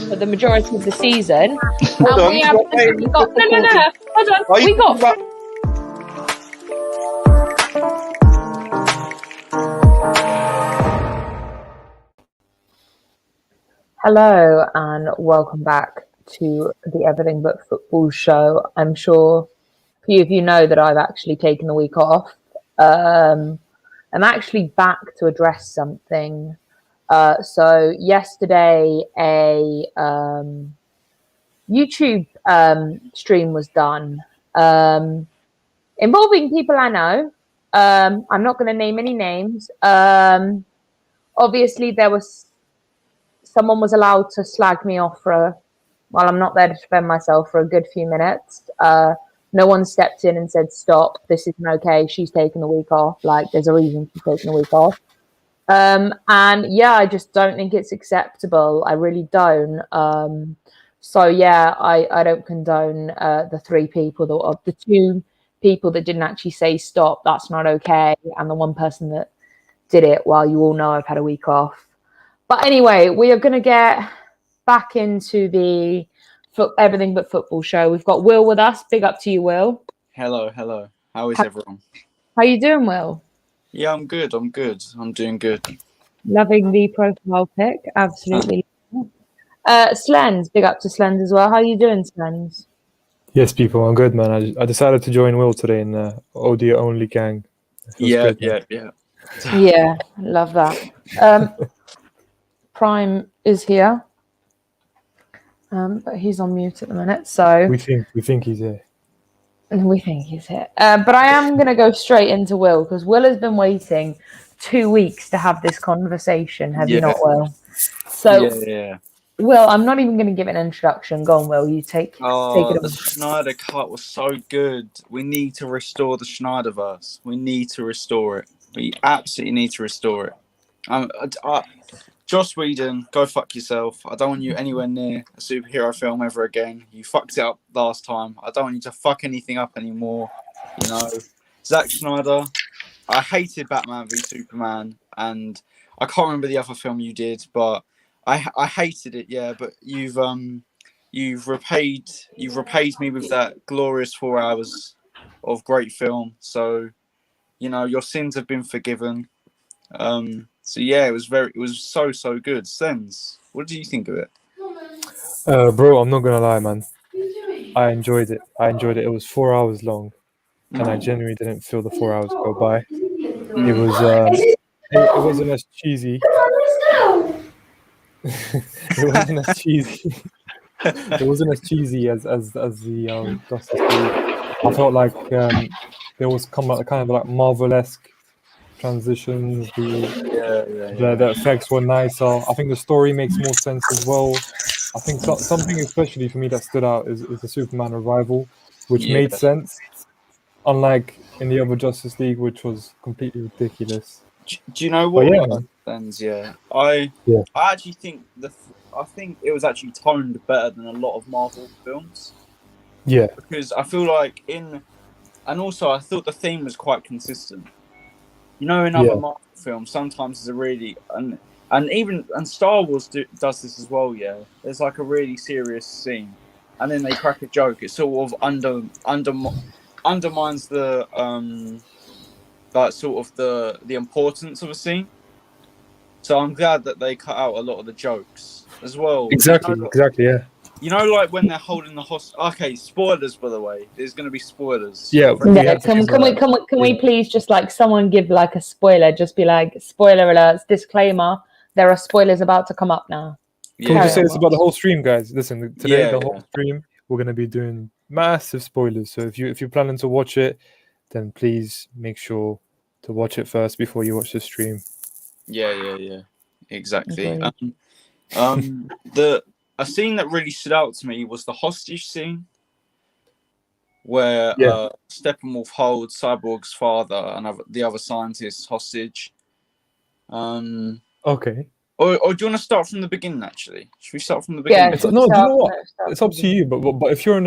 for the majority of the season. Hold on. We have hold on. We got Hello and welcome back to the Everything But Football show. I'm sure a few of you know that I've actually taken a week off. I'm actually back to address something. So yesterday a YouTube stream was done involving people I know. I'm not going to name any names. Obviously, someone was allowed to slag me off while I'm not there to defend myself for a good few minutes. No one stepped in and said, stop, this isn't okay. She's taking a week off. Like, there's a reason she's taking a week off. And yeah, I just don't think it's acceptable. I really don't. So yeah, I don't condone the the two people that didn't actually say stop. That's not okay. And the one person that did it while you all know I've had a week off. But anyway, we are going to get back into the Everything But Football show. We've got Will with us. Big up to you, Will. Hello. How is everyone? How you doing, Will? Yeah, I'm good. I'm doing good. Loving the profile pic. Absolutely. Slens. Big up to Slens as well. How you doing, Slens? Yes, people, I'm good, man. I decided to join Will today in the audio only gang. Yeah. Yeah, love that. Prime is here, but he's on mute at the minute. So we think he's here. We think he's here. But I am going to go straight into Will because Will has been waiting 2 weeks to have this conversation. Have you not, Will? So yeah. Will, I'm not even going to give an introduction. Go on, Will. You take it away. The Schneider cut was so good. We need to restore the Schneiderverse. We need to restore it. We absolutely need to restore it. Joss Whedon, go fuck yourself. I don't want you anywhere near a superhero film ever again. You fucked it up last time. I don't want you to fuck anything up anymore. You know, Zack Snyder. I hated Batman v Superman, and I can't remember the other film you did, but I hated it. Yeah, but you've repaid me with that glorious 4 hours of great film. So, you know, your sins have been forgiven. So yeah, it was so good. Sens, what do you think of it? Bro, I'm not gonna lie, man. I enjoyed it. It was 4 hours long, and I genuinely didn't feel the 4 hours go by. It was it wasn't as cheesy. It wasn't as cheesy. It wasn't as cheesy as the Justice League. I felt like there was kind of like Marvel-esque transitions. The effects were nicer. I think the story makes more sense as well. I think something especially for me that stood out is the Superman revival, which made sense, unlike in the other Justice League, which was completely ridiculous. Do you know what? Yeah, I actually think I think it was actually toned better than a lot of Marvel films. Yeah, because I feel like and also I thought the theme was quite consistent. You know, in other Marvel films, sometimes there's a really and Star Wars does this as well. Yeah, there's like a really serious scene, and then they crack a joke. It sort of undermines the like sort of the importance of a scene. So I'm glad that they cut out a lot of the jokes as well. Exactly, yeah. You know, like when they're holding the hostage. Okay, spoilers, by the way. There's going to be spoilers. Yeah. Can we please just like someone give like a spoiler? Just be like, spoiler alerts, disclaimer. There are spoilers about to come up now. Can we just say this about the whole stream, guys? Listen, today whole stream we're going to be doing massive spoilers. So if you're planning to watch it, then please make sure to watch it first before you watch the stream. Yeah. Exactly. A scene that really stood out to me was the hostage scene, where Steppenwolf holds Cyborg's father and the other scientists hostage. Okay. Or do you want to start from the beginning? Actually, should we start from the beginning? Do you know what? It's up to you. But if you're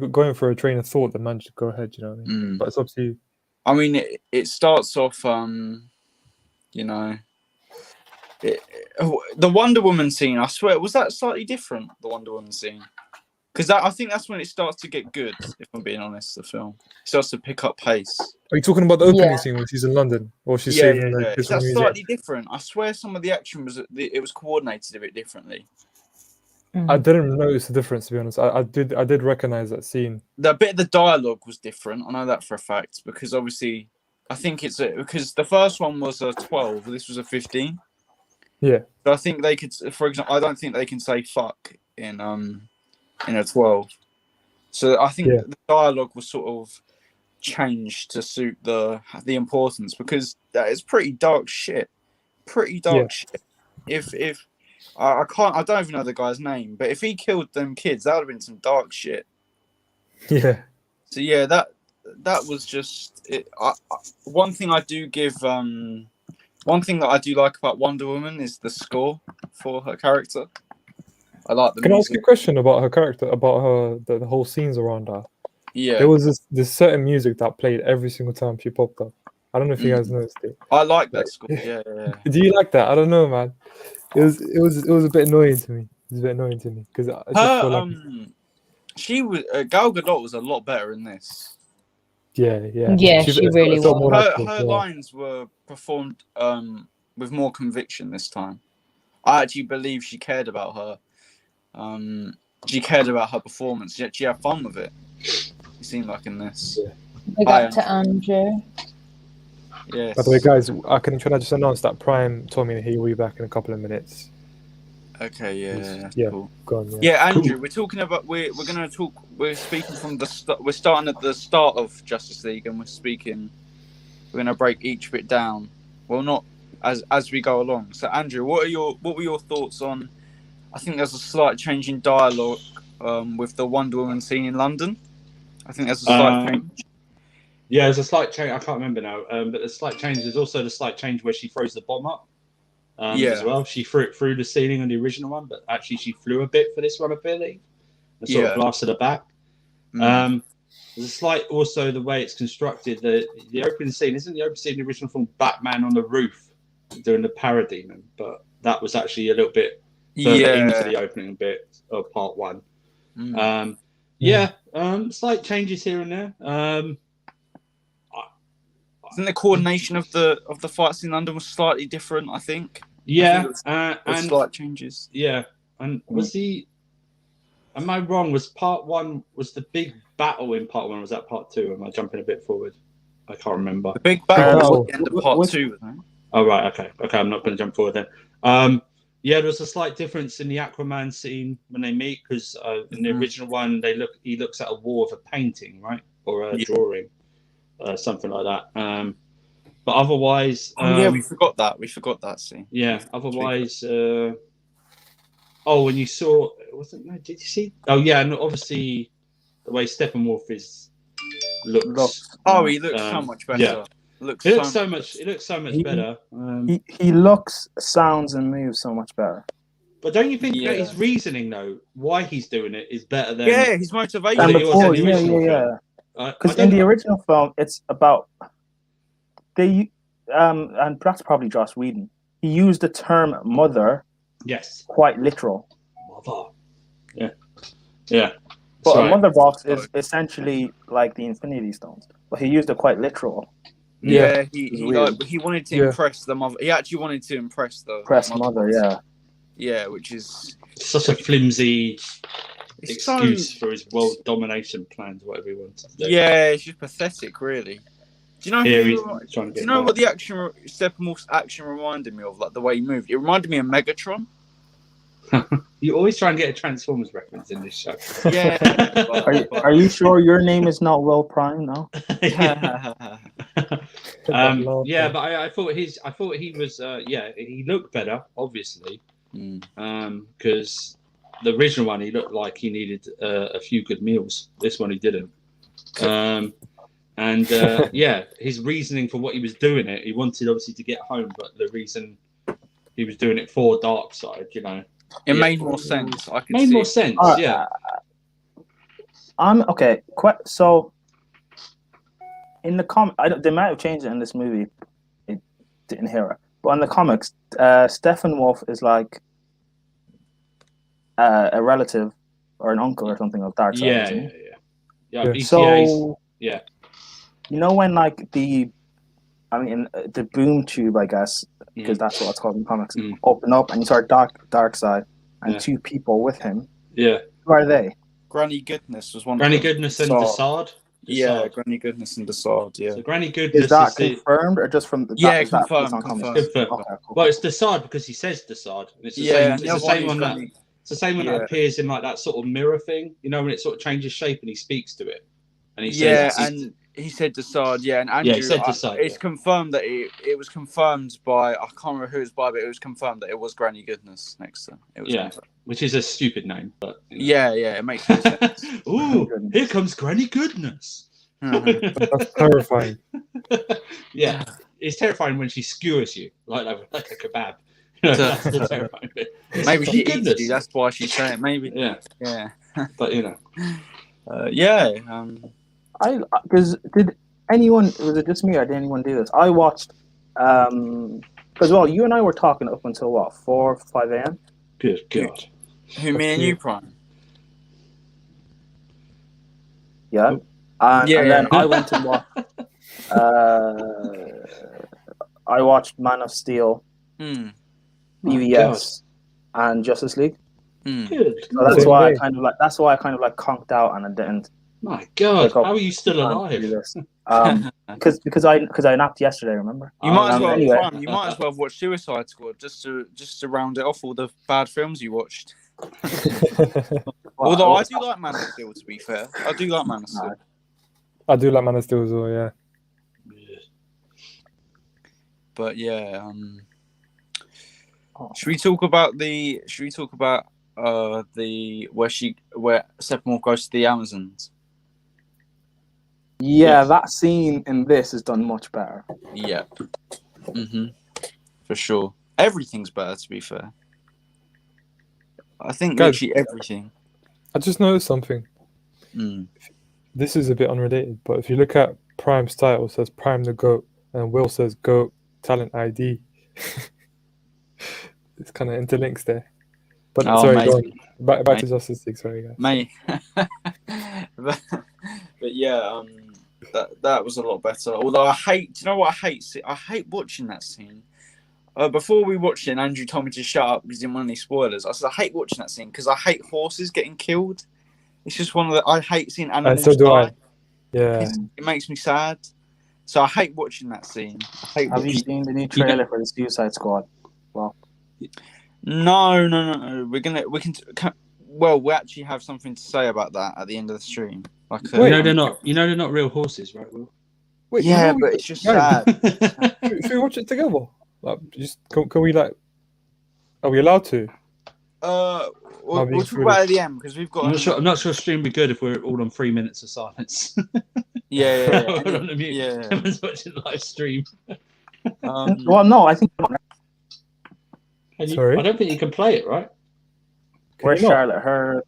going for a train of thought, then man, just go ahead. You know what I mean? But it's up to you. I mean, it starts off. You know, The Wonder Woman scene, I swear, was that slightly different? The Wonder Woman scene, because I think that's when it starts to get good. If I'm being honest, the film starts to pick up pace. Are you talking about the opening Yeah. scene when she's in London, or she's Yeah, saving the kids Is from that the museum? slightly different? I swear, some of the action was coordinated a bit differently. I didn't notice the difference, to be honest. I did recognize that scene. The bit of the dialogue was different. I know that for a fact because obviously, I think it's because the first one was a 12, this was a 15. Yeah. So I think they could, for example, I don't think they can say fuck in a 12. So I think the dialogue was sort of changed to suit the importance because that is pretty dark shit. Pretty dark shit. If I don't even know the guy's name, but if he killed them kids, that would have been some dark shit. Yeah. So yeah, that was just it. One thing I do give one thing that I do like about Wonder Woman is the score for her character. I like the Can I ask music. you a question about her character, about her the whole scenes around her? Yeah, There was this certain music that played every single time she popped up. I don't know if you guys noticed it. I like that score. Yeah. Do you like that? I don't know, man. It was a bit annoying to me. It was a bit annoying to me because I just feel like she was Gal Gadot was a lot better in this. yeah. Yeah, she really felt more was. natural, Her yeah. lines were performed with more conviction this time. I actually believe she cared about her. She cared about her performance. She had fun with it. It seemed like in this. Big up to Andrew. Yes. By the way, guys, can I just announce that Prime told me that he will be back in a couple of minutes. Okay. Yeah. Yeah. Cool. Go on, yeah. Yeah, Andrew, we're talking about we're going to talk. We're speaking from the start. We're starting at the start of Justice League, and we're going to break each bit down. Well, not as we go along. So, Andrew, what were your thoughts on? I think there's a slight change in dialogue with the Wonder Woman scene in London. I think there's a slight change. Yeah, there's a slight change. I can't remember now, but the slight change. There's also the slight change where she throws the bomb up. As well. She threw it through the ceiling on the original one, but actually she flew a bit for this one, I believe, and sort of blasted her back. There's a slight also the way it's constructed. The opening scene isn't the opening scene in the original film Batman on the roof doing the parademon, but that was actually a little bit further into the opening bit of part one. Slight changes here and there. I think the coordination of the fights in London was slightly different. I think. Yeah, and slight changes. Yeah, and am I wrong? Was part one was the big battle in part one? Or was that part two? Am I jumping a bit forward? I can't remember. The big battle was at the end of part two. Oh right, okay. I'm not going to jump forward then. There was a slight difference in the Aquaman scene when they meet because in the original one he looks at a wall of a painting, right, or a drawing. Something like that. But otherwise, we forgot that. We forgot that scene. Yeah. Otherwise, when you saw, did you see? Oh yeah, and obviously the way Steppenwolf looks. Oh, he looks so much better. Yeah. It looks so much better. He looks, sounds, and moves so much better. But don't you think that his reasoning, though, why he's doing it, is better than his motivation? And before, yeah. Because in the original film, it's about and that's probably Joss Whedon. He used the term "mother." Yes. Quite literal. Mother. Yeah. But a mother box is essentially like the Infinity Stones, but he used it quite literal. Yeah, he wanted to impress the mother. He actually wanted to impress the mother. Yeah. Yeah, which is such a flimsy excuse for his world domination plans, whatever he wants to do. Yeah, it's just pathetic, really. Do you know what the Steppenwolf's action reminded me of? Like the way he moved. It reminded me of Megatron. You always try and get a Transformers reference in this show. Yeah. Are you sure your name is not Will Prime now? But I thought he was he looked better, obviously. Because the original one he looked like he needed a few good meals. This one he didn't. His reasoning for what he was doing he wanted obviously to get home, but the reason he was doing it for Darkseid, it made more sense. I could made see more it. sense. I'm okay. So in the comic, they might have changed it in this movie. It didn't hear it, But in the comics, Steppenwolf is like a relative or an uncle or something of Darkseid. Yeah, isn't yeah, he? yeah. Yeah. He's, So yeah. you know when like the boom tube, I guess, because that's what it's called in comics, open up and you saw Darkseid and two people with him. Yeah. Who are they? Granny Goodness was one. Granny of them. Goodness and Desaad. Yeah, Granny Goodness and Desaad. Yeah. So Granny Goodness Is that the confirmed or just from the? Yeah, is that confirmed, based on comics? confirmed. Confirmed. Okay, cool. Well, it's Desaad because he says Desaad. It's the Yeah, same. and It's the the other same one one is that. Granny- It's the same one that appears in like that sort of mirror thing, you know, when it sort of changes shape and he speaks to it, and he says, and he said Desaad. Yeah, and Andrew, he said Desaad, it's confirmed that it was confirmed by I can't remember who it was by, but it was confirmed that it was Granny Goodness next to. It was confirmed. which is a stupid name, but Yeah, it makes no sense. Ooh, here comes Granny Goodness. That's terrifying. Yeah, it's terrifying when she skewers you like a kebab. That's the terrifying bit. Maybe she Goodness. eats you. That's why she's saying it. Maybe. Yeah, but you know, Because did anyone? Was it just me or did anyone do this? I watched. Because you and I were talking up until what 4, 5 a.m. Good God. Who, me and you, Prime? Yeah. And then I went and watched. I watched Man of Steel, BVS, and Justice League. Good. So that's why I kind of like conked out and I didn't. My God, how are you still alive? Because I napped yesterday. Remember? You might as well. Anyway. Prime, you might as well have watched Suicide Squad just to round it off all the bad films you watched. Although I do like Man of Steel, to be fair, I do like Man of Steel. I do like Man of Steel as well. Yeah. But yeah, should we talk about the where Steppenwolf goes to the Amazons? Yeah, that scene in this is done much better. Yeah. For sure. Everything's better, to be fair. I think literally everything. I just noticed something. This is a bit unrelated, but if you look at Prime's title, it says Prime the GOAT, and Will says GOAT Talent ID. It's kind of interlinks there. But sorry, go on. Back to Justice League. Sorry, guys. Mate. but yeah, that was a lot better. Although do you know what I hate? I hate watching that scene. Before we watched it, and Andrew told me to shut up because he didn't want any spoilers. I said I hate watching that scene because I hate horses getting killed. It's just I hate seeing animals so do die. I. Yeah. It makes me sad. So I hate watching that scene. Have you seen the new trailer for the Suicide Squad? Well, no. We actually have something to say about that at the end of the stream. Like, they're not real horses, right, Will? Wait, yeah, but it's just sad. Should we watch it together? Like, just can we like? Are we allowed to? We'll talk about it at the end because we've got. I'm not sure stream would be good if we're all on 3 minutes of silence. Yeah. Everyone's watching live stream. well, no, I think. Sorry? I don't think you can play it, right? Where's Charlotte? Her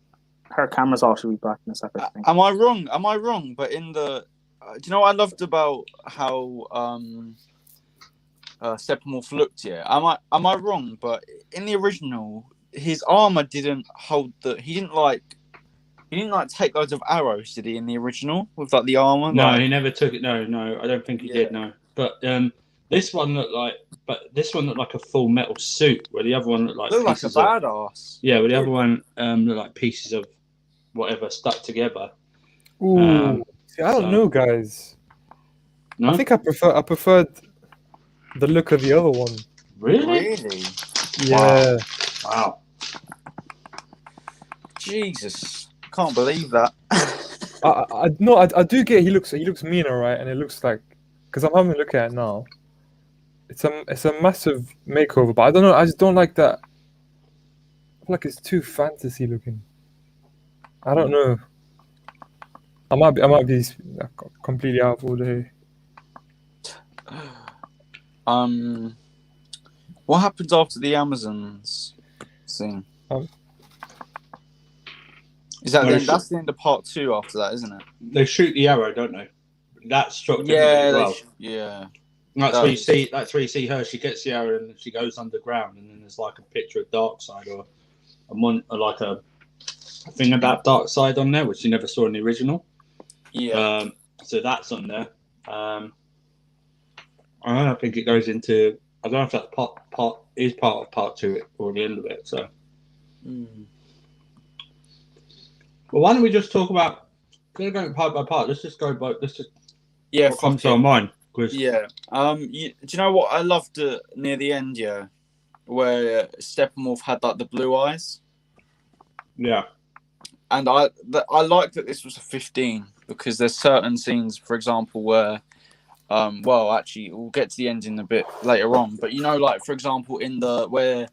camera's off. She'll be back in a second. I think. Am I wrong? But in the, do you know what I loved about how Steppenwolf looked? Yeah. Am I wrong? But in the original, his armor didn't hold the. He didn't take loads of arrows, did he? In the original, with like the armor. No, he never took it. No, I don't think he did. No, but this one looked like a full metal suit, where the other one looked like a badass. Yeah, but the other one looked like pieces of whatever stuck together. Ooh, see, I don't know, guys. No? I think I preferred the look of the other one. Really? Yeah. Wow. Jesus, can't believe that. I do get he looks meaner, right? And it looks like, because I'm having a look at it now. It's a massive makeover, but I don't know. I just don't like that. I feel like it's too fantasy looking. I don't know. I might be completely out of order here. What happens after the Amazons scene? Is that that's the end of part 2 after that, isn't it? They shoot the arrow, don't they? That struck me as well. That's where you see. That's where you see her. She gets the arrow and she goes underground, and then there's like a picture of Darkseid or like a thing about Darkseid on there, which you never saw in the original. Yeah. So that's on there. I think it goes into. I don't know if that part is part of part 2 or the end of it. So. Well, why don't we just talk about? We're going part by part. Let's just go by. Let's just. Yeah. What comes to our mind? Yeah. Do you know what I loved near the end? Yeah, where Steppenwolf had like the blue eyes. Yeah. And I like that this was a 15 because there's certain scenes, for example, where, well, actually, we'll get to the ending a bit later on. But you know, like for example, where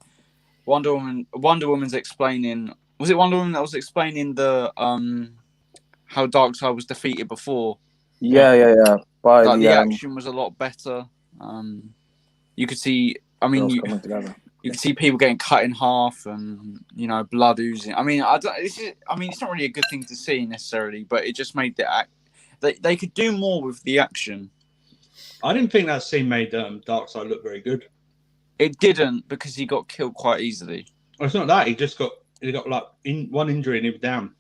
Wonder Woman's explaining. Was it Wonder Woman that was explaining the how Darkseid was defeated before? Yeah. Like the action was a lot better. You could see. I mean, you could see people getting cut in half and blood oozing. I mean, it's not really a good thing to see necessarily, but it just made the act. They could do more with the action. I didn't think that scene made Darkseid look very good. It didn't because he got killed quite easily. Well, it's not that he got like one injury and he was down.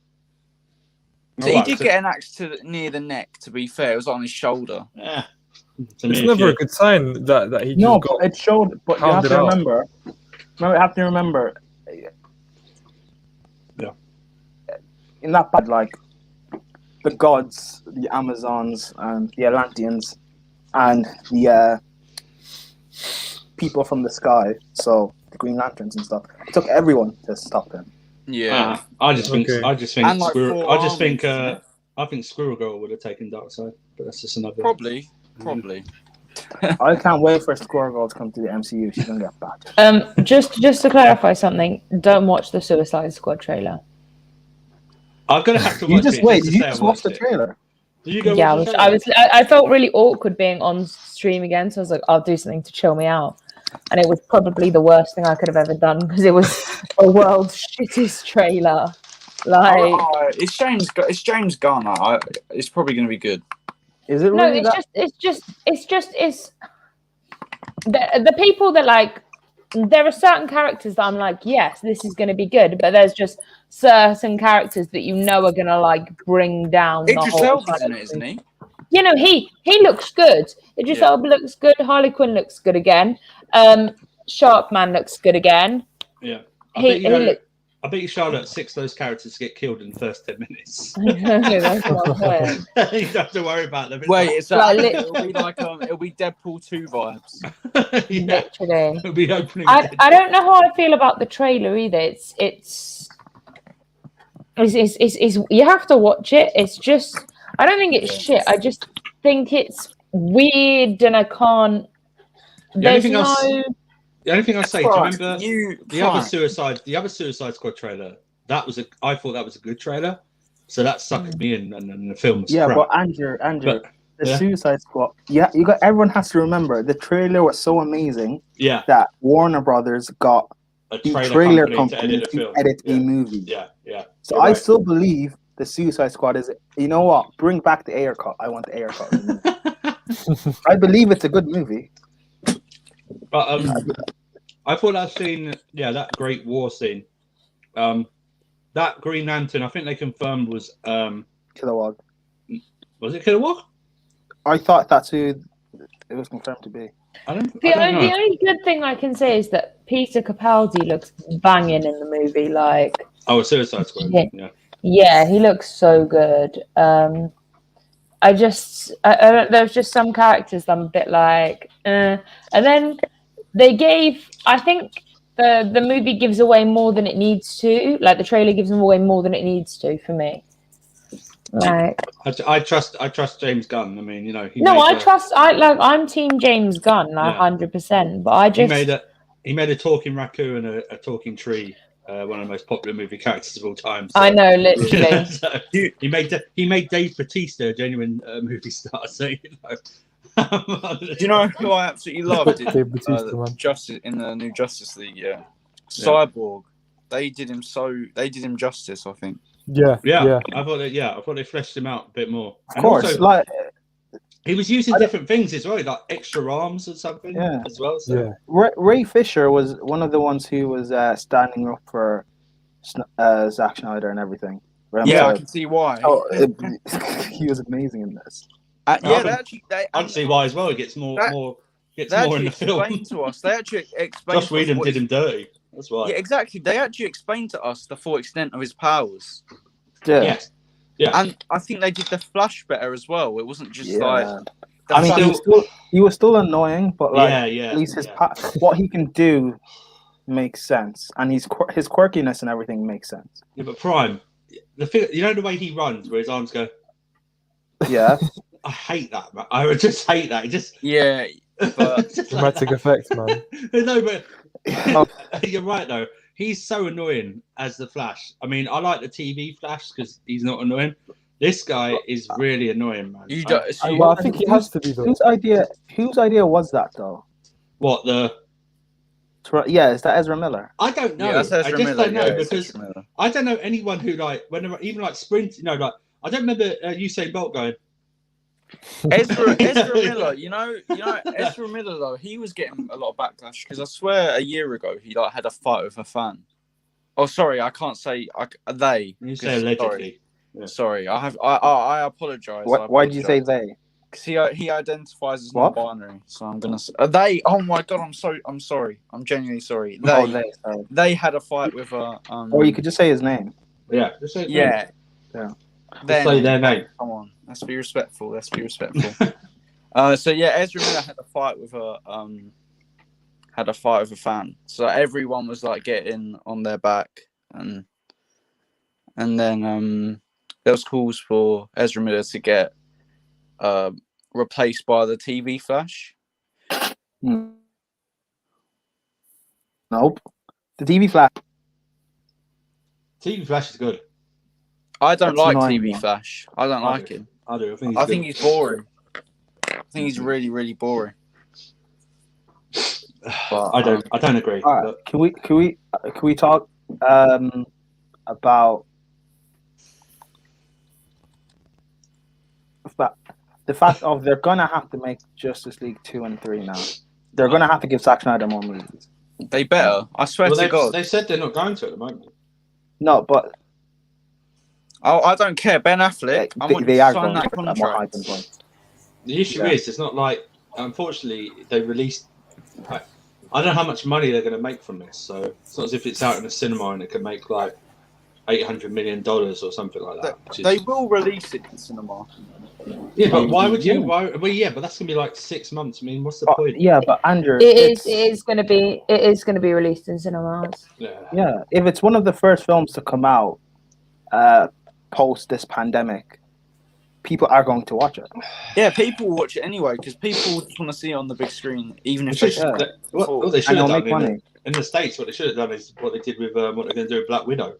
So he did get an axe near the neck. To be fair, it was on his shoulder. Yeah, it's never a good sign that he. No, but it showed. But you have to remember. Yeah. In that bad, like the gods, the Amazons, and the Atlanteans, and the people from the sky. So the Green Lanterns and stuff. It took everyone to stop him. Yeah, I think Squirrel. Like I think Squirrel Girl would have taken Darkseid, but that's just another. Probably. I can't wait for Squirrel Girl to come to the MCU. She's gonna get bad. Just to clarify something, don't watch the Suicide Squad trailer. I'm gonna have to. You just wait. You just watch the trailer. Did you go? Yeah, I felt really awkward being on stream again, so I was like, I'll do something to chill me out. And it was probably the worst thing I could have ever done because it was the world's shittest trailer. Like, it's James Gunn. It's probably going to be good. Is it? No, really it's just the people that like. There are certain characters that I'm like, yes, this is going to be good, but there's just certain characters that are going to like bring down the whole. Isn't he? He looks good. Idris Elba looks good. Harley Quinn looks good again. Sharkman looks good again. Yeah. I bet you Charlotte 6 of those characters get killed in the first 10 minutes. That's what I'm saying. You don't have to worry about them. Wait, it'll be Deadpool 2 vibes. Yeah. Literally. It'll be opening. I don't know how I feel about the trailer either. It's you have to watch it. It's just I don't think it's shit. I just think it's weird and I can't. The only thing I say, do you remember the other Suicide Squad trailer? I thought that was a good trailer, so that sucked me in, and the film was crap. But Andrew, Suicide Squad. Yeah, everyone has to remember the trailer was so amazing. Yeah. That Warner Brothers got a trailer company to edit a movie. Yeah. So I still believe the Suicide Squad is. You know what? Bring back the Ayer cut. I want the Ayer cut. I believe it's a good movie. But I thought that scene, that great war scene, that Green Lantern, I think they confirmed was Kilowog. Was it Kilowog? I thought that's who it was confirmed to be. The only good thing I can say is that Peter Capaldi looks banging in the movie. Like, Suicide Squad. Yeah, he looks so good. There's just some characters that I'm a bit like, and then they gave. I think the movie gives away more than it needs to. Like the trailer gives them away more than it needs to for me. Like I trust James Gunn. I mean, I'm Team James Gunn, 100%. But I just he made a talking raccoon and a talking tree. One of the most popular movie characters of all time. So. I know, literally. So he made Dave Bautista a genuine movie star. So Do you know who I absolutely loved? Justice in the new Justice League. Yeah, Cyborg. They did him justice. I think. Yeah. I thought they fleshed him out a bit more. Of course, like He was using different things as well, like extra arms or something as well. So. Yeah. Ray Fisher was one of the ones who was standing up for Zack Snyder and everything. Yeah, I can see why. Oh, he was amazing in this. They I can see why as well. He gets more in the film. To us. They actually explained. Joss Whedon did him dirty. That's why. Yeah, exactly. They actually explained to us the full extent of his powers. Yeah. Yes. Yeah. And I think they did the Flash better as well. It wasn't just I mean, he was still annoying, but like at least what he can do makes sense, and his quirkiness and everything makes sense. Yeah, but Prime, the way he runs, where his arms go. Yeah. I hate that, man. I would just hate that. It just but dramatic effects, man. No, but you're right though. He's so annoying as the Flash. I mean, I like the TV Flash because he's not annoying. This guy is really annoying, man. I think he has to be though. Whose idea was that though? What is that Ezra Miller? I don't know. Yeah, I just don't know because I don't know anyone who even sprint. I don't remember Usain Bolt going. Ezra Miller, you know, Ezra Miller though, he was getting a lot of backlash because I swear a year ago he had a fight with a fan. Oh, sorry, I can't say they. You say allegedly. Sorry, I apologize. Why did you say they? Because he identifies as non-binary, so I'm gonna say they. Oh my god, I'm sorry. I'm genuinely sorry. They had a fight with a. Or you could just say his name. Yeah, just say his name. Just say their name. Come on, let's be respectful. So yeah, Ezra Miller had a fight with a fan. So everyone was like getting on their back, and then there was calls for Ezra Miller to get replaced by the TV Flash. Nope, the TV Flash. TV Flash is good. I don't like TV Flash. I don't like him. I do. I think he's boring. I think he's really, really boring. But, I don't agree. All right. Can we talk about the fact of they're gonna have to make Justice League 2 and 3 now. They're gonna have to give Zack Snyder more movies. They better. I swear to God. They said they're not going to at the moment. No, but I don't care. Ben Affleck. I want to sign that contract. The issue is, it's not like. Unfortunately, they released. I don't know how much money they're going to make from this, so it's not as if it's out in the cinema and it can make like $800 million or something like that. They will release it in cinema. Yeah, but why would you? Well, yeah, but that's going to be like 6 months. I mean, what's the point? Yeah, but Andrew, it is going to be released in cinemas. Yeah, if it's one of the first films to come out post this pandemic, people are going to watch it. Yeah, people will watch it anyway because people just want to see it on the big screen, even if they should. What they should have done in the States, what they should have done is what they did with what they're going to do with Black Widow.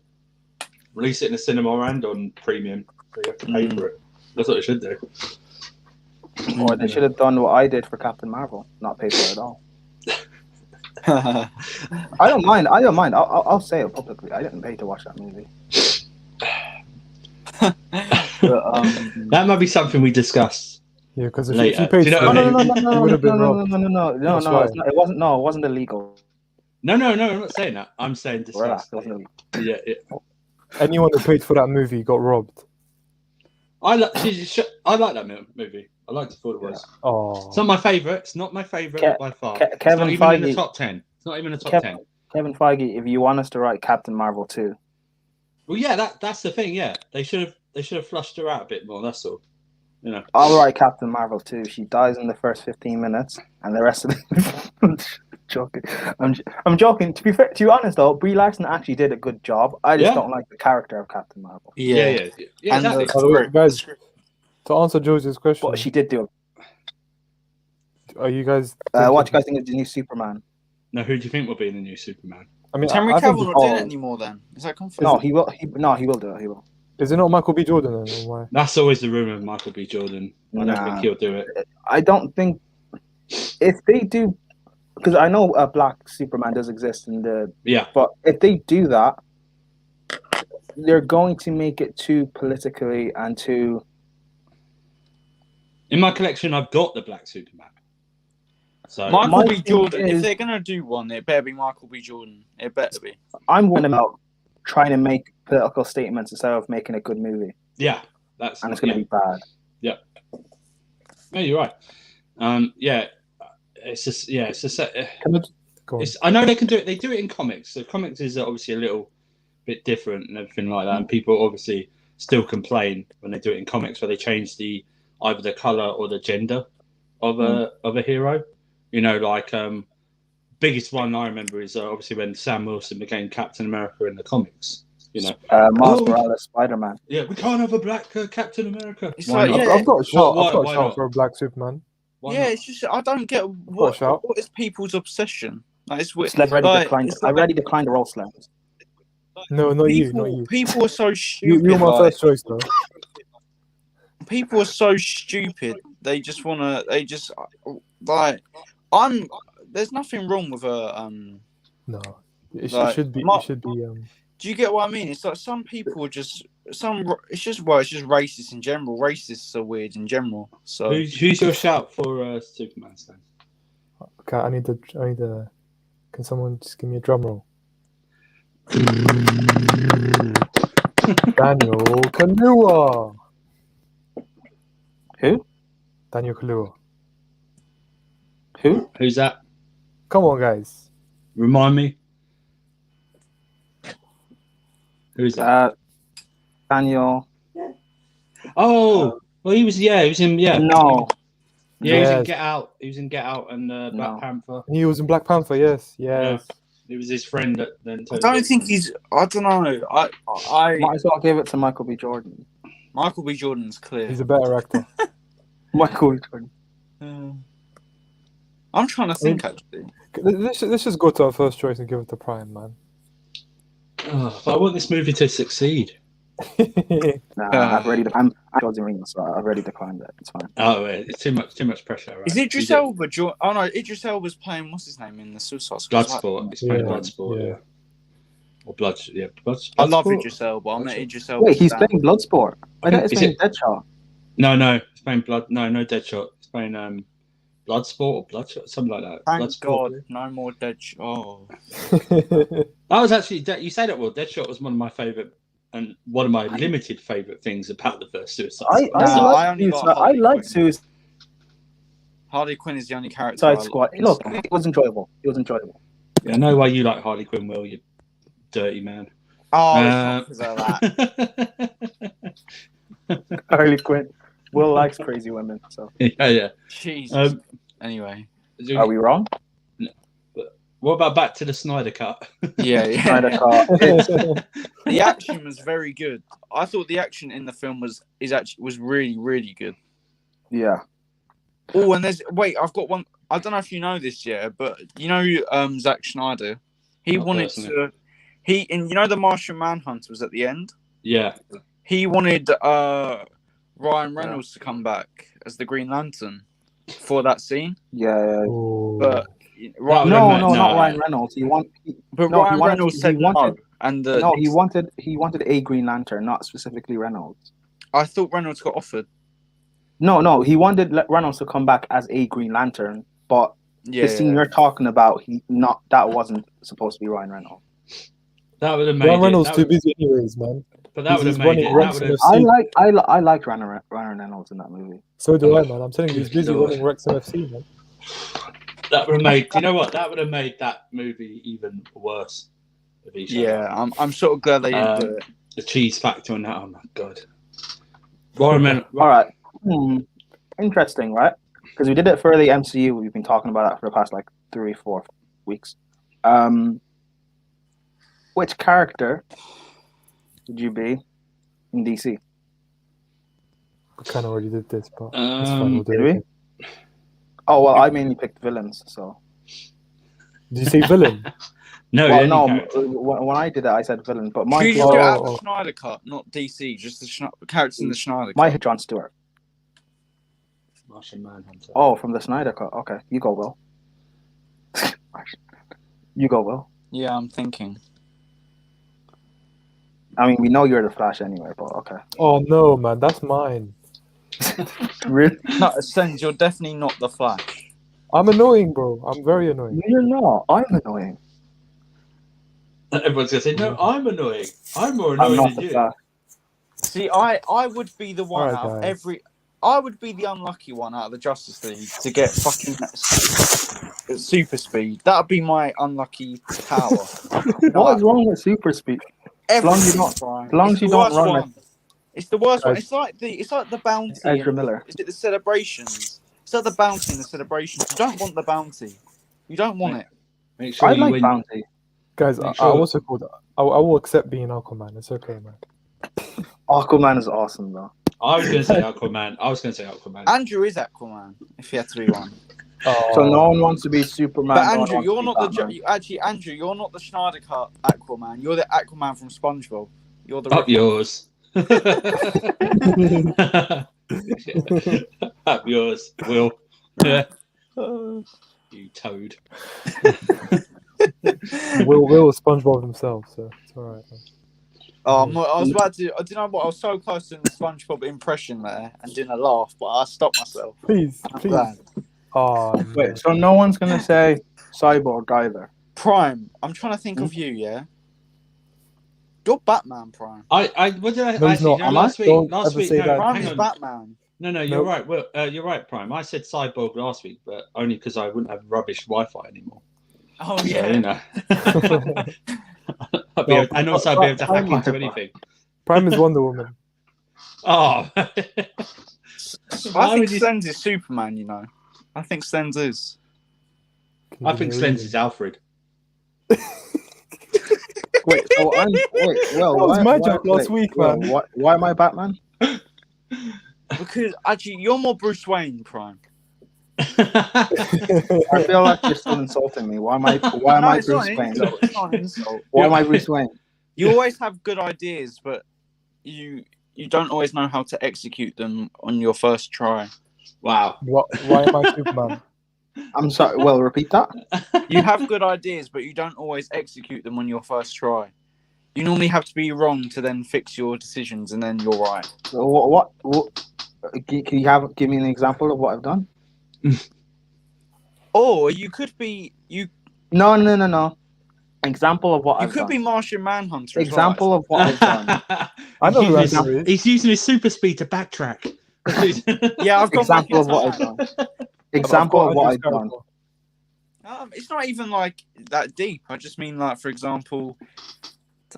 Release it in the cinema and on premium, so you have to pay for it. That's what they should do. Or they should have done what I did for Captain Marvel, not pay for it at all. I don't mind. I'll say it publicly. I didn't pay to watch that movie. But, that might be something we discuss. Yeah, because if later. you paid for it, No, you would have been robbed. No, it wasn't illegal. No, I'm not saying that. I'm saying discuss. Yeah. Anyone who paid for that movie got robbed. I like that movie. I liked it for what it was. Oh. It's not my favourite. It's not my favourite by far. Kevin it's not Feige, even in the top 10. It's not even in the top 10. Kevin Feige, if you want us to write Captain Marvel 2. Well, yeah, that's the thing. Yeah, they should have flushed her out a bit more. That's all. You know. I'll write Captain Marvel 2. She dies in the first 15 minutes, and the rest of it. I'm joking. I'm joking. To be honest, though, Brie Larson actually did a good job. I just don't like the character of Captain Marvel. Yeah. Exactly. Guys, to answer George's question, but she did do it. Are you guys? What do you guys think of the new Superman? No, who do you think will be in the new Superman? I mean, Henry Cavill not doing it anymore. Then is that confirmed? No, he will. He will do it. He will. Is it not Michael B. Jordan then? Or why? That's always the rumor of Michael B. Jordan. I don't think he'll do it. I don't think if they do, because I know a black Superman does exist in the. Yeah. But if they do that, they're going to make it too politically and too. In my collection, I've got the Black Superman. So Michael My B. thing Jordan. If is- they're gonna do one, it better be Michael B. Jordan. It better be. I'm one about trying to make political statements instead of making a good movie, yeah, that's and it's going to be bad. No, you're right. Yeah, it's just Can I, go on. I know they can do it. They do it in comics. So comics is obviously a little bit different and everything like that. And people obviously still complain when they do it in comics, where they change either the color or the gender of a hero. You know, like biggest one I remember is obviously when Sam Wilson became Captain America in the comics. You know, Miles Oh, Morales, Spider-Man. yeah, we can't have a black Captain America. It's Why like, not? yeah, I've got a shout. Why- I've got why a shout not? for a Black Superman. Why yeah. not? It's just I don't get Watch out. what is people's obsession. Like, it's weird. Sled already Like, declined. it's I like already declined the role slams. No, not you, people, not you. people are so You, stupid. you're my like, first choice, though. people are so stupid. They just wanna. They just like. I'm. There's nothing wrong with a. No, it Like, should be. Mark- It should be. Do you get what I mean? It's like some people are just some. It's just racist in general. Racists are weird in general. So Who's your shout for Superman? Stan? Okay, I need a. Can someone just give me a drum roll? Daniel Kaluuya. Who? Daniel Kaluuya. Who? Who's that? Come on, guys. Remind me. Who's that? Daniel. Oh, well, he was in No. he was in Yes. Get Out. He was in Get Out and Black No. Panther. He was in Black Panther. Yes, yes. It was his friend that then. I don't think he's. I don't know. I Might as well give it to Michael B. Jordan. Michael B. Jordan's clear. He's a better actor. Michael B. Jordan. I'm trying to think actually. Let's just go to our first choice and give it to Prime, man. But I want this movie to succeed. Nah, I've already. I'm Jordan Rings, so I've already declined it. It's fine. Oh, it's too much pressure. Right? Is Idris Elba? Oh no, Idris Elba's playing what's his name in the Suicide Squad. Bloodsport. It's playing Yeah, Bloodsport. yeah. Yeah. Or Bloodsport. I love Bloodsport? Idris Elba. I'm an Idris Elba. Wait, he's fan. playing Bloodsport. I thought he's Is playing it- Deadshot. No. It's playing Blood. No, Deadshot. It's playing Bloodsport or Bloodshot, something like that. Thank Bloodsport. God, no more dead. Oh, That was actually you said it well. Deadshot was one of my favorite and one of my limited favorite things about the first Suicide I Squad. No, I like only got Suicide. I Harley like Quinn. Suicide Harley Quinn is the only character. I Squad. like. Look, it was enjoyable. It was enjoyable. Yeah, I know why you like Harley Quinn, Will, you dirty man. Oh, it's not because of that. Harley Quinn. Will likes crazy women. So yeah. Jesus. Anyway, are we wrong? What about back to the Snyder Cut? yeah. Snyder Cut. The action was very good. I thought the action in the film was really, really good. Yeah. Oh, and I've got one. I don't know if you know this yet, but you know, Zack Snyder, he Not wanted personally. the Martian Manhunt was at the end. Yeah. He wanted Ryan Reynolds to come back as the Green Lantern for that scene, Yeah. Oh. but That Ryan, would No, have no, made- not no. Ryan Reynolds. He wanted Reynolds said no, and he wanted a Green Lantern, not specifically Reynolds. I thought Reynolds got offered. No, he wanted Reynolds to come back as a Green Lantern, but Yeah, the scene you're talking about, that wasn't supposed to be Ryan Reynolds. That would have made Ryan Reynolds it. too busy, anyways, man. But that would have He's made running it. That Rex would in have. FC. I liked Ryan Reynolds in that movie. So do I, man. I'm telling you, he's busy Lord. running Rex FC, man. That would have made. You know what? That would have made that movie even worse. If he showed yeah. up. I'm sort of glad they didn't do it. The cheese factor on that. Oh my god. Ryan, All right. Interesting, right? Because we did it for the MCU. We've been talking about that for the past 3-4 weeks. Which character would you be in DC? We kind of already did this, but it's fine. We'll do Did it we? again. Oh well, I mainly picked villains. So Did you say villain? No, well, any no. character. When I did it, I said villain. But Could my you just get out Oh. the Schneider Cut, not DC, just the characters in the Schneider Cut? my John Stewart. Martian Manhunter. Oh, from the Snyder Cut. Okay, you go, Will. You go, Will. Yeah, I'm thinking. I mean, we know you're the Flash anyway, but okay. Oh no, man, that's mine. Really? No, Sens, you're definitely not the Flash. I'm annoying, bro. I'm very annoying. No, you're not. I'm annoying. Everyone's gonna say, "No, I'm annoying. I'm more I'm annoying not than the you." Flash. See, I would be the one Alright, out of guys. every. I would be the unlucky one out of the Justice League to get fucking super speed. That would be my unlucky power. What is wrong with super speed? Every long as you don't- time. as long It's as you the don't worst run one. It's the worst one. Guys. It's like the bounty. Ezra and Miller. Is it the celebrations? It's like the bounty and the celebrations. You don't want the bounty. You don't want it. Make sure I you like win. bounty. Guys, Make I sure- also called. I will accept being Aquaman. It's okay, man. Aquaman is awesome though. I was gonna say Aquaman. Andrew is Aquaman, if he had to be one. So no one wants to be Superman. But no one Andrew, wants you're to be not the Batman. Andrew, you're not the Schneider Cut Aquaman. You're the Aquaman from SpongeBob. You're the Up yours. Up yours, Will. Yeah. You toad. Will SpongeBob himself, so it's alright. Oh, I was about to. Do you know what? I was so close to the SpongeBob impression there and doing a laugh, but I stopped myself. Please, I'm please. glad. Oh, Wait, so no one's gonna say Cyborg either. Prime. I'm trying to think of you. Yeah. You're Batman, Prime. What did I No, he's actually? not. No, Am last I? week. Don't Last ever week. say No, that. Prime hang is on. Batman. No, you're Nope. right. Well, you're right, Prime. I said Cyborg last week, but only because I wouldn't have rubbish Wi-Fi anymore. Oh So, yeah. you know. And also I'll be able to hack into anything. Prime is Wonder Woman. Oh. I think Slens is Superman. You know. I think Slens is. Can you I give think me a Slens reason? is Alfred. Wait, so I'm well. That was why, my why, joke last week, well, man. why am I Batman? Because actually, you're more Bruce Wayne, Prime. I feel like you're still insulting me. Why am I? Why am No, I it's not Bruce an Wayne? insult. It's not an insult. Why am I Bruce Wayne? You always have good ideas, but you don't always know how to execute them on your first try. Wow. Why am I Superman? I'm sorry. Well, repeat that. You have good ideas, but you don't always execute them on your first try. You normally have to be wrong to then fix your decisions, and then you're right. So what can you give me an example of what I've done? Or you could be No. Example of what you I've could done. be Martian Manhunter. as Example well, of what I've done. I know who He's Andrew using, is. he's using his super speed to backtrack. yeah, I've got Example of back in what I've time. done. Example of what I've Andrew's done. character. It's not even like that deep. I just mean like, for example,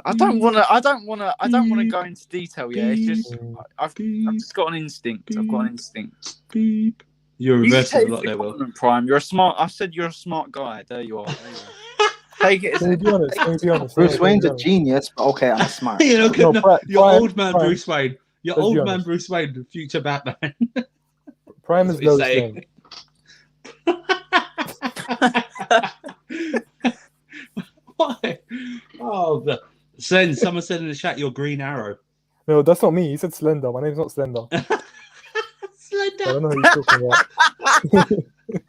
I don't want to go into detail. Yeah, it's just I've just got an instinct. I've got an instinct. Beep. You're You should reversing take a lot the there, Will. compliment, Prime. You're a smart. I said you're a smart guy. There you are. Take it. Can we be honest? Can we be honest? Bruce Can we Wayne's be a honest? genius, but okay, I'm smart. You're looking No, at Prime- your Prime- old man Prime. Bruce Wayne. Your Let's be old man honest. Bruce Wayne, the future Batman. Prime is That's what Lois he's Lane. Why? Oh, someone said in the chat you're Green Arrow. No, that's not me. He said Slender. My name's not Slender. I Slender. don't know who you're talking about.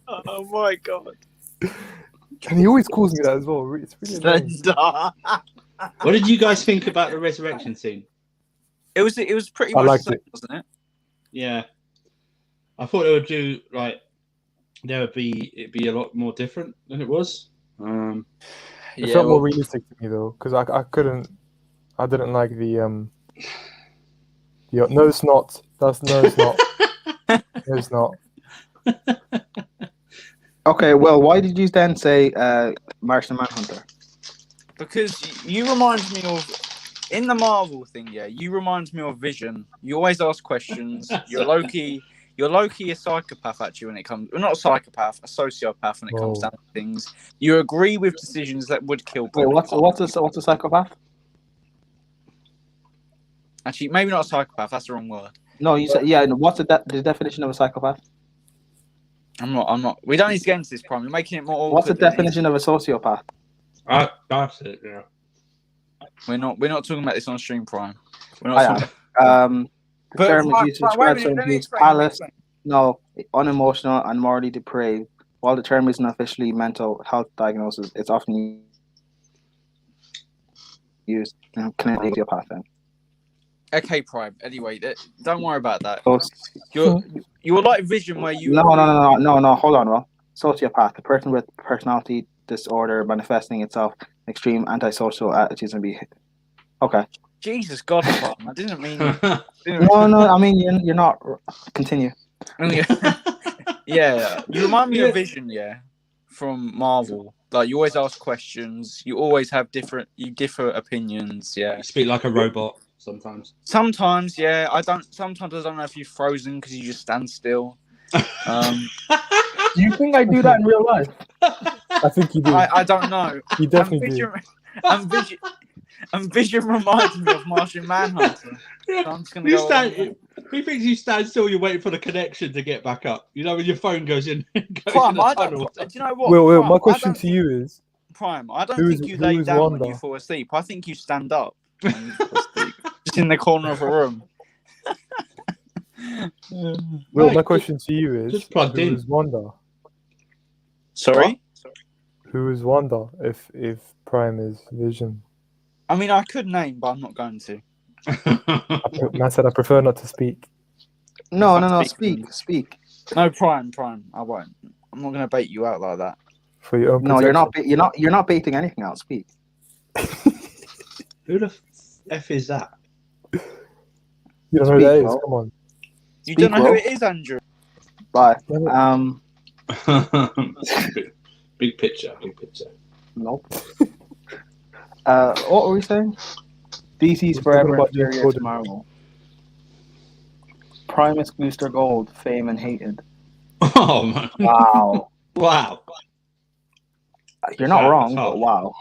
Oh my god. And he always calls me that as well. It's really annoying. Slender. What did you guys think about the resurrection scene? It was pretty I much liked the same, it. wasn't it? Yeah, I thought it would do it'd be a lot more different than it was. It Yeah, felt more well, realistic to me though, because I didn't like the no, it's not. No, it's not. No, it's not. Okay, well, why did you then say Martian Manhunter? because you remind me of in the Marvel thing. Yeah, you remind me of Vision. You always ask questions. You're low key a psychopath actually when it comes. Well, not a psychopath, a sociopath when it comes Whoa. down to things. You agree with decisions that would kill Wait, people. what's a psychopath? Actually, maybe not a psychopath. That's the wrong word. No, you said no, what's the definition of a psychopath? I'm not. We don't need to get into this, Prime. You're making it more awkward. What's the than it definition of a sociopath? That's it. Yeah. is. We're not talking about this on stream, Prime. We're I not. am. The But term is Prime, used to wait a describe minute, someone let me who's explain, let me callous, explain. no, unemotional, and morally depraved. While the term isn't officially mental health diagnosis, it's often used. Can I leave your path then? Okay, Prime. Anyway, don't worry about that. So, You're like Vision, where you. no. Hold on, Ron. Sociopath, a person with personality disorder manifesting itself in extreme antisocial attitudes and behavior. Okay. Jesus God, Prime. I didn't mean. No. I mean, you're not. Continue. Yeah, you remind me of Vision, from Marvel. Like, you always ask questions. You always have different opinions. Yeah. You speak like a robot sometimes. Sometimes, yeah. Sometimes I don't know if you're frozen because you just stand still. Do you think I do that in real life? I think you do. I don't know. You definitely do. And Vision reminds me of Martian Manhunter. So I'm just gonna You go stand. He thinks you stand still. You're waiting for the connection to get back up. You know when your phone goes in. Prime, do you know what? Will, Prime, my question to you is: Prime, I don't Who's- think you who lay is down Wanda? when you fall asleep. I think you stand up when you fall asleep, just in the corner of a room. Will, Right, my question to you is: just plugged who in. is Wanda? Sorry. Who is Wanda? If Prime is Vision, I mean, I could name, but I'm not going to. Man said I prefer not to speak. No. Speak. Speak. No, Prime. I won't. I'm not going to bait you out like that. For your own No, you're protection. not. You're not baiting anything out. Speak. Who the f is that? You don't know who Speak, that is? Will. Come on. You Speak, don't know who Will. it is, Andrew. Bye. Big picture. Nope. What were we saying? DC's We're forever talking about inferior James to Gordon. Marvel. Primus Booster Gold, fame and hated. Oh man! Wow. Wow. You're not Wow, wrong, that's but harsh. wow.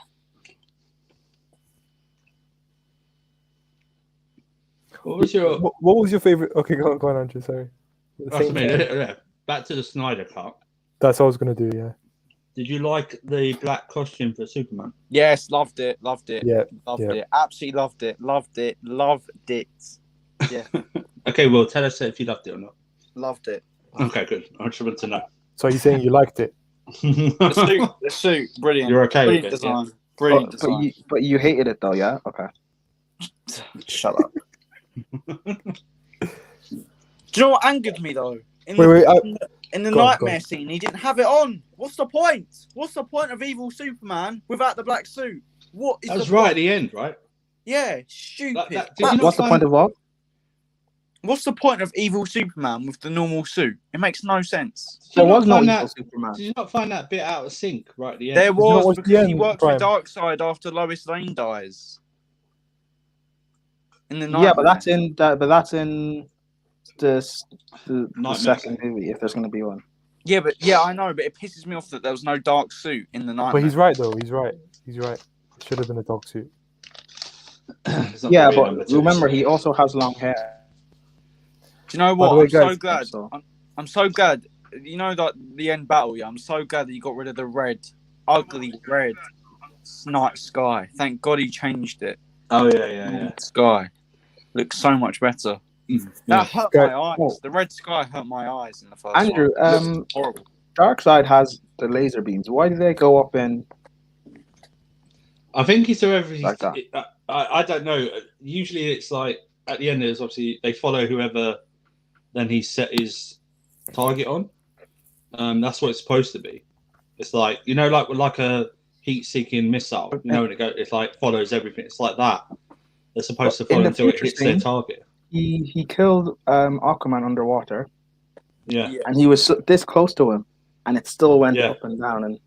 What was your? What was your favorite? Okay, go on, Andrew. Sorry. That's me. Yeah. Back to the Snyder Cut. That's what I was gonna do. Yeah. Did you like the black costume for Superman? Yes, loved it. Yeah. Loved Yeah. it. Absolutely loved it. Yeah, Okay, well, tell us if you loved it or not. loved it. Okay, good. I just want to know. So are you saying you liked it? The suit, brilliant. You're okay with Brilliant it, design. Brilliant But design. you hated it though, yeah? Okay. Shut up. Do you know what angered me though? In Wait, in the go on, nightmare scene, he didn't have it on. What's the point? What's the point of evil Superman without the black suit? What is That was the right point? at the end, right? Yeah, stupid. Did you not What's the find- point of what? What's the point of evil Superman with the normal suit? It makes no sense. Did There you not was no find evil that- Superman. Did you not find that bit out of sync right at the end? There you not was watch the because he end, worked Prime? with Darkseid after Lois Lane dies. In the Yeah, but nightmare. that's in the Nightmare. second movie, if there's gonna be one. Yeah, I know, but it pisses me off that there was no dark suit in the nightmare. But he's right though. He's right. It should have been a dog suit. It's not Yeah, gonna be a number but two, remember, so- he also has long hair. Do you know By what? the way, I'm so guys- glad. So- I'm so glad. You know that the end battle. Yeah, I'm so glad that he got rid of the ugly red night sky. Thank God he changed it. Oh yeah. Sky looks so much better. Yeah. That hurt Sky- my eyes. Oh. The red sky hurt my eyes in the first Andrew, one. Looks horrible. Darkseid has the laser beams. Why do they go up in? I think it's whoever he's. Like that. I don't know. Usually it's like at the end there's obviously they follow whoever then he set his target on. That's what it's supposed to be. It's like like a heat-seeking missile. You know when it's like follows everything. It's like that. They're supposed to In follow the until it future hits their scene- target. He killed Aquaman underwater, Yeah. and he was this close to him, and it still went Yeah. up and down. And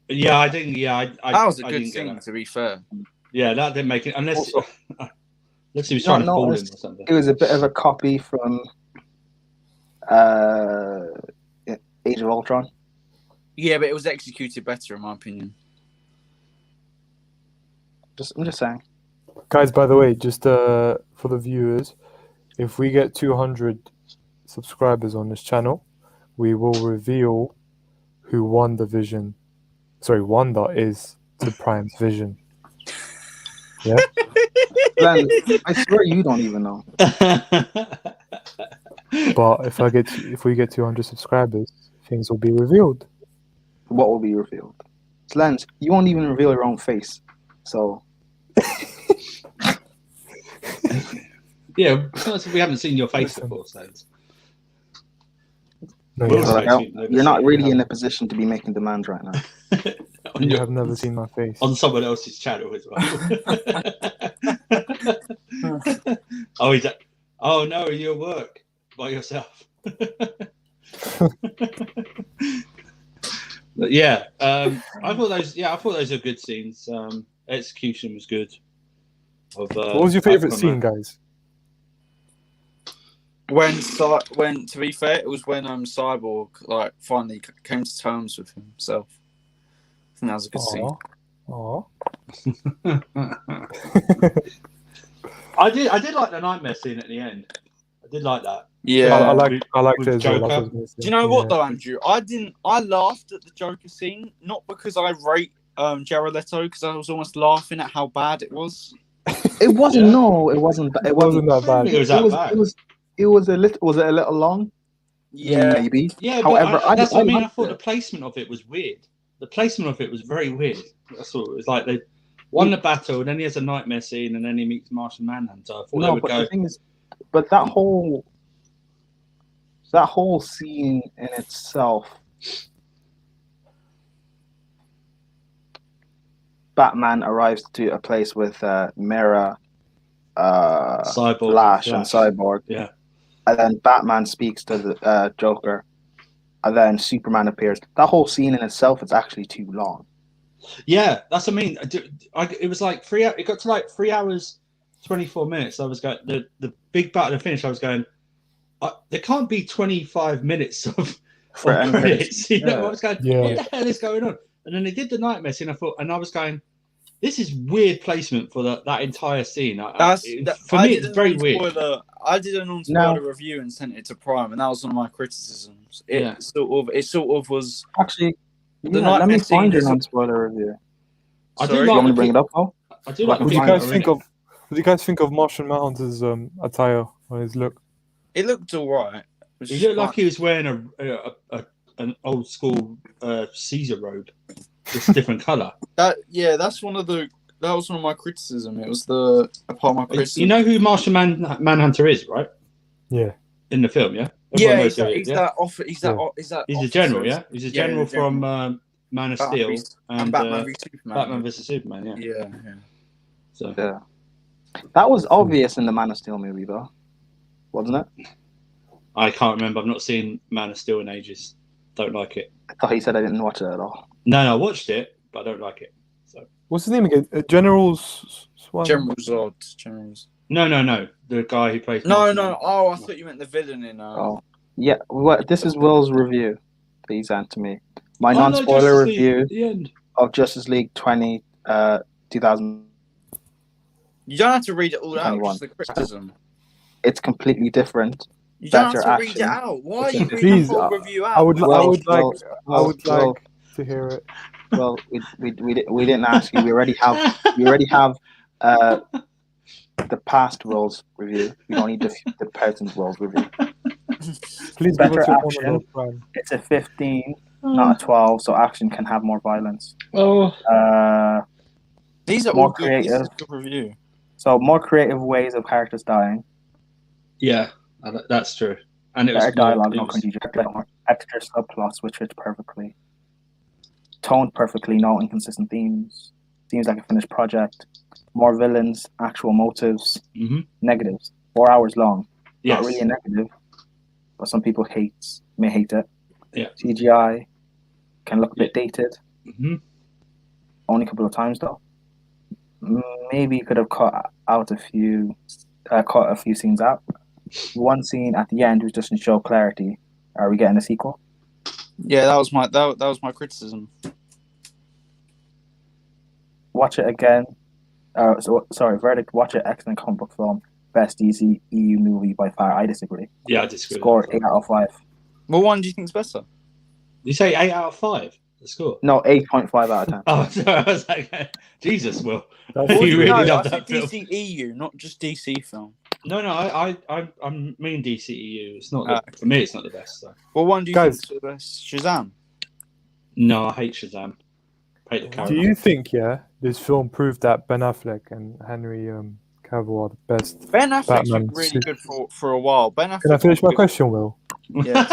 Yeah, I didn't. Yeah, I That was a I good didn't get scene, that. to be fair. Yeah, that didn't make it unless Also- unless he was No, trying to no, fool him or it's- something. it was a bit of a copy from Age of Ultron. Yeah, but it was executed better, in my opinion. I'm just saying. Guys, by the way, just for the viewers, if we get 200 subscribers on this channel, we will reveal who Wanda is to Prime's Vision. Yeah. Glenn, I swear you don't even know. But if we get 200 subscribers, things will be revealed. What will be revealed? Lens, you won't even reveal your own face. So Yeah, we haven't seen your face Listen. before, so No, Will's you, Well, face no, we've never you're not seen. really in a position to be making demands right now. on, you your- have never seen my face. on someone else's channel as well. Oh, he's at, oh no, you at work by yourself. But yeah, I thought those are good scenes. Execution was good. Of, What was your favorite Aquaman. scene, guys? When to be fair, it was when Cyborg like finally came to terms with himself. I think that was a good scene. Aw. I did like the nightmare scene at the end. I did like that. Yeah, I with- liked with it as well. That's Joker. what I was gonna say. Do you know what Yeah. though, Andrew? I laughed at the Joker scene, not because I rate Jared Leto, because I was almost laughing at how bad it was. It wasn't. Yeah. No, it wasn't. It wasn't. that bad. It was that bad. It was a little. Was it a little long? Yeah, Maybe. Yeah, However, but that's what I mean. I liked thought it. the placement of it was weird. The placement of it was very weird. That's what it was like. They won the battle, and then he has a nightmare scene, and then he meets Martian Manhunter. I thought they No, would but go. the thing is, but that whole scene in itself, Batman arrives to a place with Mera, Cyborg, Flash, and Cyborg, Yeah, and then Batman speaks to the Joker, and then Superman appears. That whole scene in itself is actually too long. yeah. That's what I mean. It was like 3 hours. It got to like 3 hours, 24 minutes. I was going the big battle to finish. I was going. There can't be 25 minutes of any credits. You know, Yeah. I was going. Yeah. What the hell is going on? And then they did the nightmare scene. I was going. This is weird placement for that entire scene. for For me, it's very weird. I did an on-spoiler review and sent it to Prime, and that was one of my criticisms. It sort of was. Actually, The let me nightmare scene find your is- non-spoiler review. I do Sorry? You want me like to bring it up, Paul? I do What like. do the you guys Joker in it. What do you guys think of Martian Manhunter's attire or his look? It looked all right. He looked like he was wearing an old school Caesar robe, just different color. That was one of my criticism. It was a part of my criticism. You know who Martian Manhunter is, right? Yeah. In the film, yeah. Yeah, Everyone knows he's who that. he He's is, yeah? that. He's a general, yeah. He's a general the from general. Man of Batman Steel and Batman v Superman. Batman vs Superman, yeah. Yeah. So Yeah. That was obvious in the Man of Steel movie, though, wasn't it? I can't remember. I've not seen Man of Steel in ages. Don't like it. I thought he said I didn't watch it at all. No, I watched it, but I don't like it. So What's his name again? General's Swan. General Zod. Generals. no. The guy who plays No. Martian. Oh, I thought you meant the villain in. Oh, yeah. This is Will's review. Please answer me. My Oh, no, non-spoiler Justice League review at the end. of Justice League 2000. You don't have to read it all out. 21. Just the criticism. It's completely different. You don't have Better to read it action. out. Why are you reading Please, the whole review out? I would Well, like well, to hear it. Well, we didn't ask you. We already have the past roles review. We don't need the present roles review. Please give Better us your action. monologue, Brian. It's a 15, not a 12, so action can have more violence. Oh, These are more all good. This is creative. a good review. So more creative ways of characters dying. yeah, that's true. And it was Better dialogue, it no was- confusion. Extra subplots which fit perfectly. Toned perfectly, no inconsistent themes. Seems like a finished project. More villains, actual motives, Mhm. negatives. 4 hours long. Yes. Not really a negative, but some people may hate it. Yeah. CGI can look a bit dated. Mhm. Only a couple of times though. Maybe you could have cut a few scenes out. One scene at the end was just to show clarity. Are we getting a sequel? Yeah, that was my criticism. Watch it again. Verdict. Watch it. Excellent comic book film. Best DC EU movie by far. I disagree. Yeah, I disagree. Score 8 out of 5. What one do you think is better? You say 8 out of 5. The score. No, 8.5 out of 10. Oh, sorry, I was like, Jesus, Will. That's- You really no, love I that said film. DC EU, not just DC film. No, I mean DCEU. It's not Ah. for me. It's not the best. So. What one do you Guys. think is the best? Shazam. No, I hate Shazam. I hate the character. Do you think, yeah, this film proved that Ben Affleck and Henry Cavill are the best. Ben Affleck's Batman been really suit. good for a while. Ben Affleck. Can I finish my good- question, Will? Yes.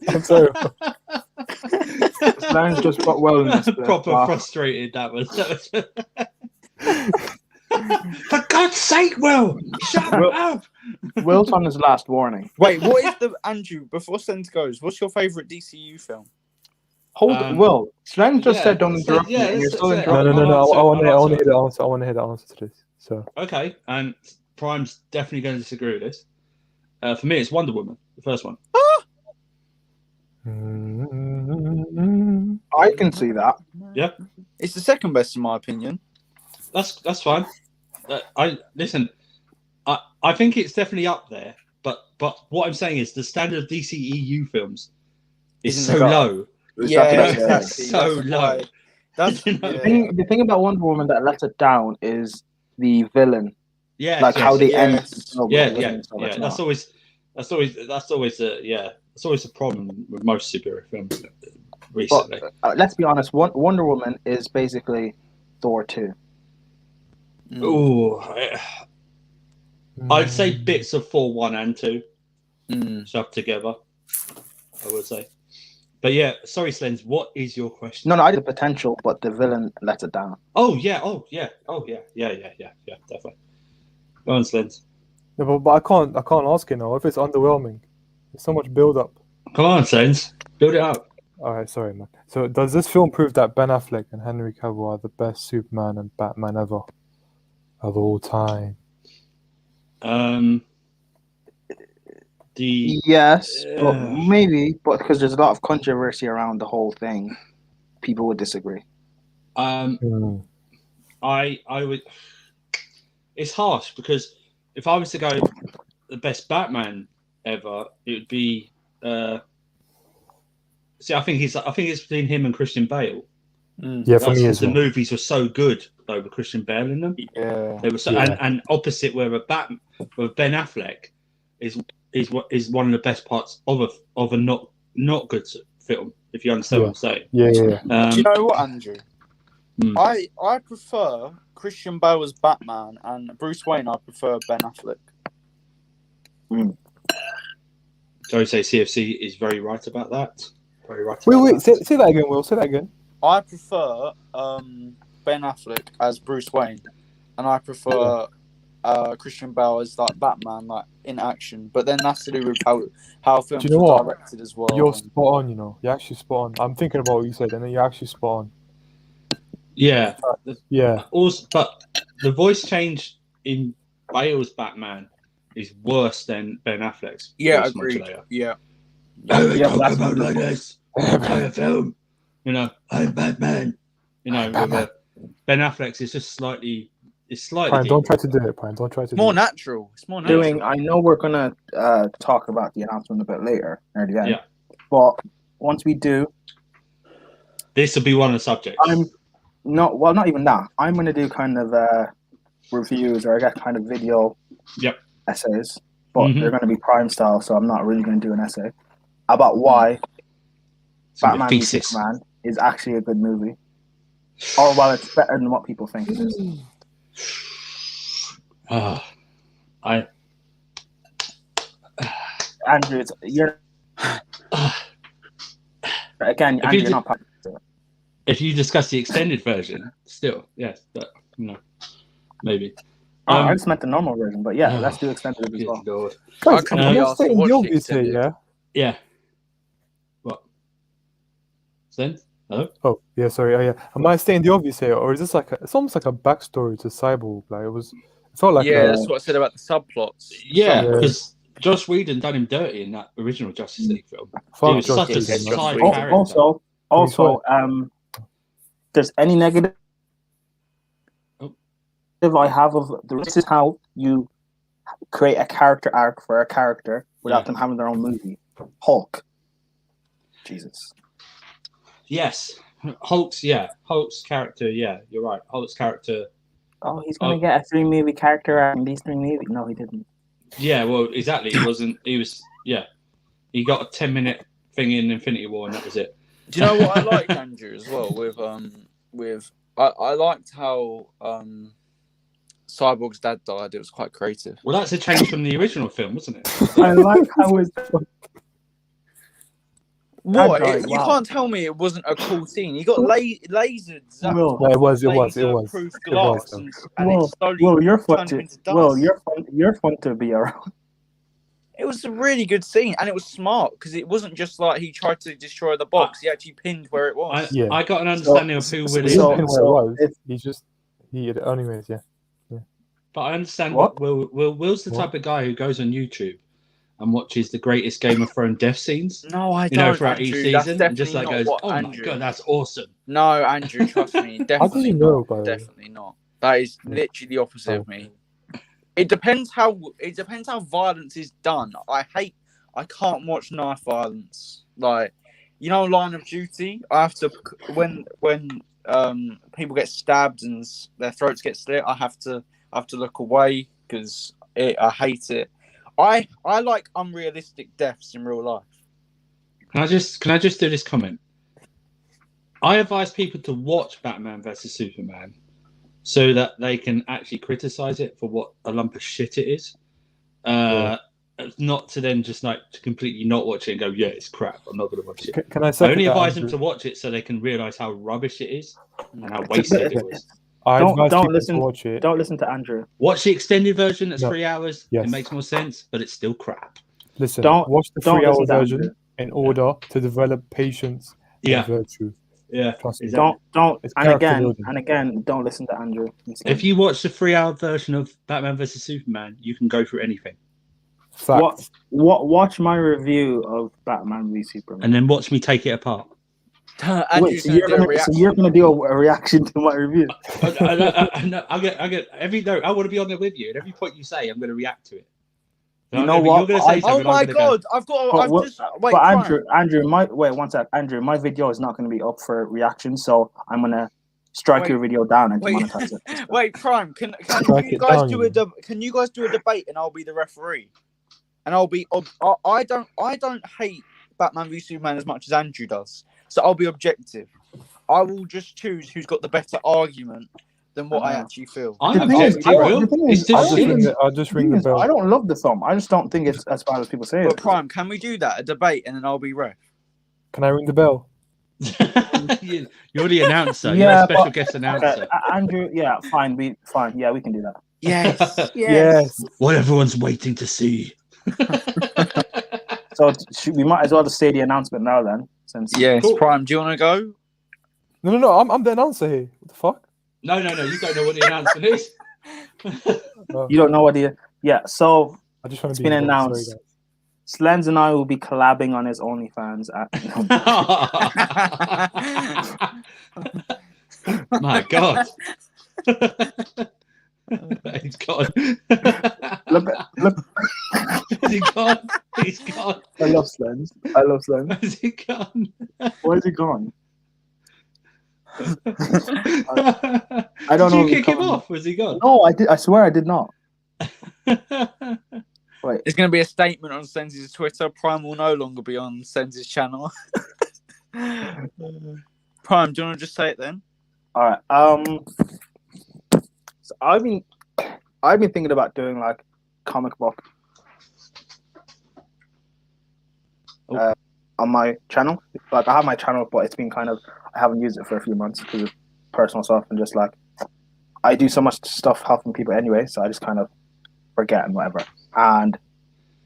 I'm sorry. Slang's just got well in this bit. Proper Wow. frustrated that was. For God's sake, Will! Shut Will- up! Will's on his last warning. Wait, what is the Andrew? Before Sens goes, what's your favorite DCU film? Hold Will. Slang just yeah, said don't so- interrupt yeah, me, and you're let's- still let's- interrupting. No. I'll I want answer. to hear the answer. I want to hear the answer to this. So Okay, and Prime's definitely going to disagree with this. For me, it's Wonder Woman, the first one. I can see that. Yeah, It's the second best in my opinion. that's fine. I listen. I think it's definitely up there, but what I'm saying is the standard of DCEU films is Isn't so it low. Exactly. So That's low. why- That's You know? The thing about Wonder Woman that lets it down is the villain, Yeah, like how they end. yes. the film with Yeah, the villain yeah, and stuff, yeah. it's That's not. always a problem with most superhero films recently. But let's be honest, Wonder Woman is basically Thor 2. Mm. Oh, I'd say bits of 4, 1, and 2 Mm. shoved together. I would say, but yeah. Sorry, Slens. What is your question? No, I did the potential, but the villain lets it down. Oh yeah. Definitely. Go on, Slens. No, but I can't ask you now if it's underwhelming. There's so much build up. Come on, Slens. Build it up. All right, sorry, man. So does this film prove that Ben Affleck and Henry Cavill are the best Superman and Batman ever of all time? Yes, but Yeah. maybe, but because there's a lot of controversy around the whole thing, people would disagree. Hmm. I would. It's harsh because if I was to go the best Batman ever, it would be. See, I think it's between him and Christian Bale. Mm. Yeah, for That's me because as the well. movies were so good though with Christian Bale in them. Yeah. They were so, Yeah. and opposite where Ben Affleck is one of the best parts of a not good film. If you understand what I'm saying. Yeah. Do you know what, Andrew? Hmm. I prefer Christian Bale as Batman, and Bruce Wayne. I prefer Ben Affleck. Joe say CFC is very right about that. Very right. About Wait, that. say that again, Will. Say that again. I prefer Ben Affleck as Bruce Wayne, and I prefer Christian Bale as like Batman, like in action. But then that's to do with how films Do you know were what? directed as well. You're and- spot on. You know, you're actually spot on. I'm thinking about what you said, and then you're actually spot on. Yeah. Yeah. Also, but the voice change in Bale's Batman is worse than Ben Affleck's. Yeah, voice agreed. modulator. Yeah. Yeah, that's about the like this. Entire film. You know, I'm Batman. You know, with Ben Affleck's is just slightly. It's slightly. Prime, don't deeper. try to do it. Prime, don't try to. More do it. natural. It's more natural. Doing, I know we're gonna talk about the announcement a bit later, near the end. Yeah. But once we do, This will be one of the subjects. not even that. I'm gonna do kind of reviews, or I get kind of video Yep. essays, but Mhm. they're gonna be Prime style, so I'm not really gonna do an essay about why It's gonna be a Batman v thesis. Superman is actually a good movie, or well, it's better than what people think it is. Andrew, you're again, If Andrew, you you're not. If you discuss the extended version, still, yes, but maybe. I just meant the normal version, but yeah, Oh, let's do extended as good well. Lord. Guys, couldn't am be I asked to stating watch the the obvious here? extended. Yeah. Yeah. What? Then? Hello? Oh, yeah. Sorry. Oh, yeah. Am I stating the obvious here, or is this like it's almost like a backstory to Cyborg? Like it felt like Yeah, a, that's what I said about the subplots. Yeah, Yeah. because Joss Whedon done him dirty in that original Justice League film. fuck He was Joss such a Whedon, Joss man. side Whedon. character. Also, there's any negative I have of this is how you create a character arc for a character without Yeah. them having their own movie. Hulk. Jesus. Yes. Hulk's character, yeah, you're right. Hulk's character, Oh, he's gonna get a 3-movie character arc in these 3 movies. No, he didn't. yeah, well, exactly. He was, he got a 10-minute thing in Infinity War, and that was it. Do you know what I liked, Andrew, as well? I liked how Cyborg's dad died. It was quite creative. Well, that's a change from the original film, wasn't it? I like how it's. What? died, You wow. can't tell me it wasn't a cool scene. He got lasered. zapped Will. Yeah, it was. laser-proof It glass, was, and Will, it slowly Will, you're fun turned to. him into dust. Will, you're fun to be around. It was a really good scene, and it was smart because it wasn't just like he tried to destroy the box. He actually pinned where it was. Yeah. I got an understanding of who so- Will He is, so- didn't now, pin where it was. if- He's just anyways, yeah. but I understand What? Will's the What? type of guy who goes on YouTube and watches the greatest Game of Thrones death scenes. No, I You don't. know, throughout each Andrew. That's season, and just definitely like not goes, what "Oh Andrew. my god, that's awesome." No, Andrew, trust me, How definitely did you not. know, by the way? Definitely not. That is literally the opposite of me. It depends how violence is done. I can't watch knife violence. Like, you know, Line of Duty. I have to when people get stabbed and their throats get slit. I have to look away because I hate it. I like unrealistic deaths in real life. Can I just do this comment? I advise people to watch Batman vs Superman so that they can actually criticize it for what a lump of shit it is. Not to then just like to completely not watch it and go, yeah, it's crap. I'm not going to watch it. Can I I second only that, advise them Andrew? to watch it so they can realize how rubbish it is and how wasted it was. I Don't- advise don't people listen- to watch it. Don't listen to Andrew. Watch the extended version that's No. 3 hours. Yes. It makes more sense, but it's still crap. Listen, Don't- watch the don't 3-hour listen to version Andrew. in order to develop patience Yeah, and virtue. yeah. Trust me. Exactly. Don't It's and character again building. and again. Don't listen to Andrew. If you watch the 3-hour version of Batman vs Superman, you can go through anything. Facts. Watch my review of Batman v Superman. And then watch me take it apart. Andrew's so gonna do a so reaction. you're gonna do a reaction to my review. I get every no. I want to be on there with you. At every point you say, I'm going to react to it. You know what? You're going to say I- something. Oh my I'm gonna go, god! I've got. But I've what- just wait. But Prime. Andrew, wait one sec. Andrew, my video is not going to be up for reaction, so I'm gonna strike Wait. your video down and Wait. demonetize it. Wait, Prime. Can Strike you it guys down, do you can you guys do a debate and I'll be the referee, and I'll be. I don't hate Batman v Superman as much as Andrew does, so I'll be objective. I will just choose who's got the better argument than what I actually feel. I'm The thing is, objective, I don't- Will. the thing It's is, I just don't shit. think- I'll just ring the Thing is, bell. I don't love the film. I just don't think it's as bad as people say But it. Prime, can we do that? A debate and then I'll be ref. Can I ring the bell? You're the announcer. You're Yeah, a special but- guest Okay, announcer. Andrew, yeah, fine, yeah, we can do that. Yes. Yes. What everyone's waiting to see. So we might as well just say the announcement now then, since Yes. Cool. Prime, do you want to go? No. I'm the announcer here. What the fuck? No. You don't know what the announcement is. you don't know what the So I just want It's to been be involved, announced. sorry, guys. Slens and I will be collabing on his OnlyFans. My God. He's gone. Look, Is he gone? He's gone. I love Slens. Is he gone? Why is he gone? I don't know Did if you he's kick him gone. off? Was he gone? No, I did. I swear I did not. Wait, It's going to be a statement on Senzi's Twitter. Prime will no longer be on Senzi's channel. Prime, do you want to just say it then? all right. So I've been thinking about doing like comic book on my channel. Like I have my channel, but it's been kind of I haven't used it for a few months because of personal stuff and just like I do so much stuff helping people anyway, so I just kind of forget and whatever. And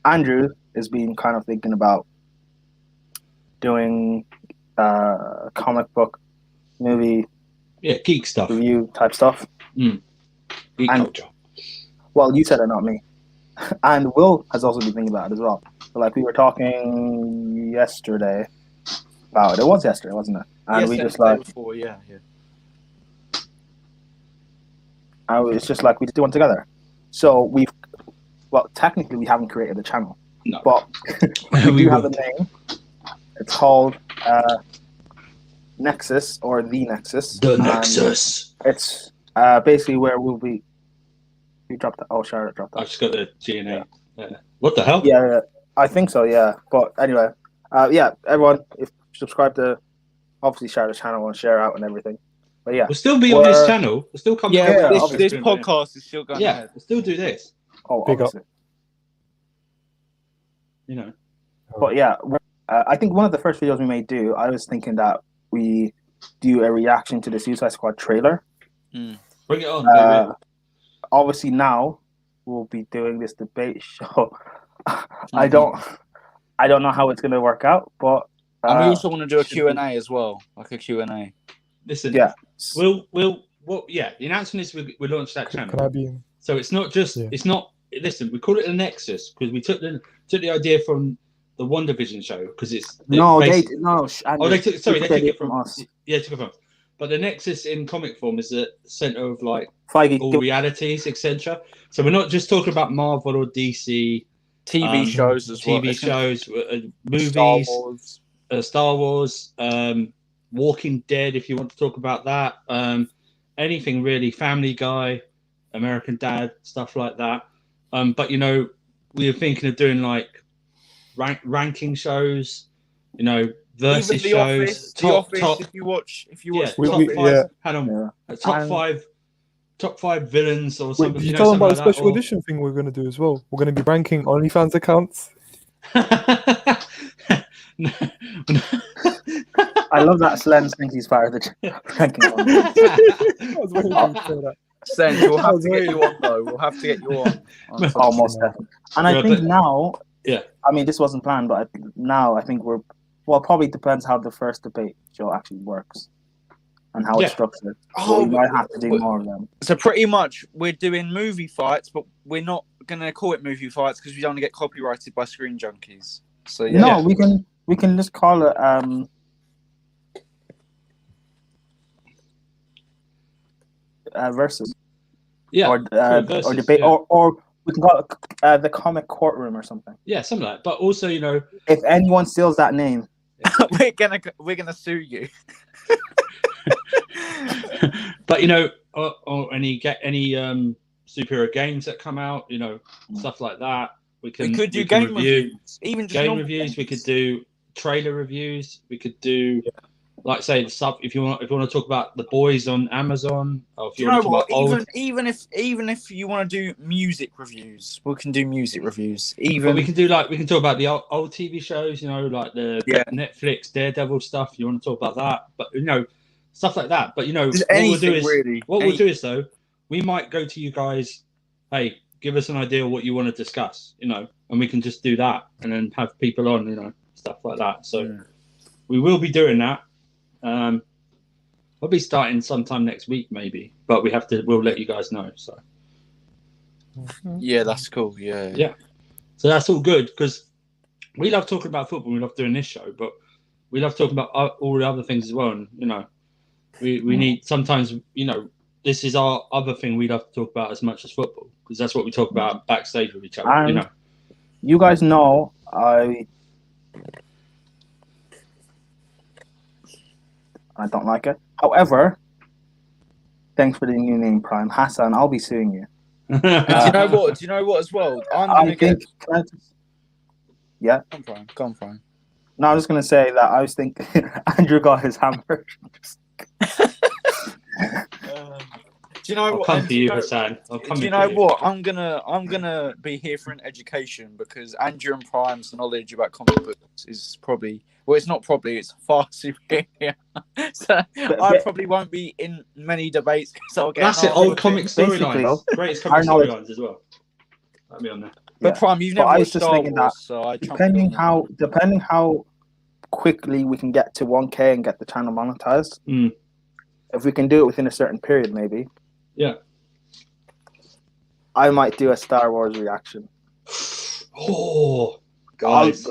Andrew has been kind of thinking about doing comic book movie Yeah, geek stuff. review type stuff. Geek And- culture. Well, you said it, not me. And Will has also been thinking about it as well. So, like we were talking yesterday about it. It was yesterday, wasn't it? And Yes, we the just day like, before, yeah. it's just like we just do one together. So technically we haven't created the channel, No. but we We do have a will. name. It's called Nexus or The Nexus. The And Nexus. It's basically where we'll be. You dropped that. Oh, Charlotte dropped that. I've just got the G&A. What the hell? Yeah, I think so. Yeah, but anyway, Yeah, everyone, if subscribe to, obviously share the channel and share out and everything. But yeah, We'll still be on this channel. We'll still come. Yeah, Yeah, this obviously. podcast is still going Yeah, ahead. we'll still do this. oh, Big up. obviously. You know. But yeah, I think one of the first videos we may do, I was thinking that we do a reaction to the Suicide Squad trailer. Bring it on, baby. Obviously now we'll be doing this debate show. I don't know how it's gonna work out, but And we also want to do a Q&A as well, like a Q&A. Listen, yeah, the announcement is we launched that channel. Can I be in? So it's not just it's not. Listen, we call it a Nexus because we took the idea from the WandaVision show because they took it from us. Yeah, took it from us. But the Nexus in comic form is the center of like Feige, all realities, etc. So we're not just talking about Marvel or DC TV shows as well. TV shows, movies, Star Wars, Walking Dead. If you want to talk about that, anything really, Family Guy, American Dad, stuff like that. But we were thinking of doing like ranking shows, versus Even shows. Top, if you watch top five villains or something. You tell them about the special edition thing we're going to do as well. We're going to be ranking OnlyFans accounts. I love that Slen thinks he's part of the ranking. I was waiting for you to say that. Sen, we'll have to get you on though. We'll have to get you on. Almost definitely. And I think now, yeah. I mean, this wasn't planned, but now I think probably depends how the first debate show actually works and how it's structured. We might have to do more of them. So pretty much we're doing movie fights, but we're not going to call it movie fights because we don't want to get copyrighted by Screen Junkies. So yeah. No, we can just call it versus. Yeah. Or versus, or debate, or we can call it the comic courtroom or something. Yeah, something like that. But also, if anyone steals that name, we're gonna sue you. But or any superhero games that come out, stuff like that. We could do game reviews, even just game reviews. We could do trailer reviews. We could do, like, say, the stuff. If you want to talk about The Boys on Amazon, or if you want to talk about even if you want to do music reviews, we can do music reviews. But we can talk about the old TV shows, like the Netflix Daredevil stuff. You want to talk about that, but stuff like that. But what we'll do is though, we might go to you guys. Hey, give us an idea of what you want to discuss, and we can just do that, and then have people on, stuff like that. So we will be doing that. We'll be starting sometime next week, maybe, but we'll let you guys know. So yeah, that's cool. Yeah. So that's all good because we love talking about football. We love doing this show, but we love talking about all the other things as well. And we need sometimes. This is our other thing we love to talk about as much as football because that's what we talk about backstage with each other. You guys know I don't like it. However, thanks for the new name, Prime Hassan. I'll be suing you. Do you know what? As well, Yeah. Come on, Prime. No, I'm just gonna say that I was thinking Andrew got his hammer. Do you know I'll what? come to you, Hassan. Do you know what? I'm gonna be here for an education because Andrew and Prime's knowledge about comic books is probably it's not probably, it's far superior. So I probably won't be in many debates because I'll get. That's it. Old comic storylines, greatest comic storylines as well. That'll be on there. But Prime, you've never watched Star Wars, that so depending how quickly we can get to 1K and get the channel monetized. If we can do it within a certain period, maybe. Yeah. I might do a Star Wars reaction. Oh, guys.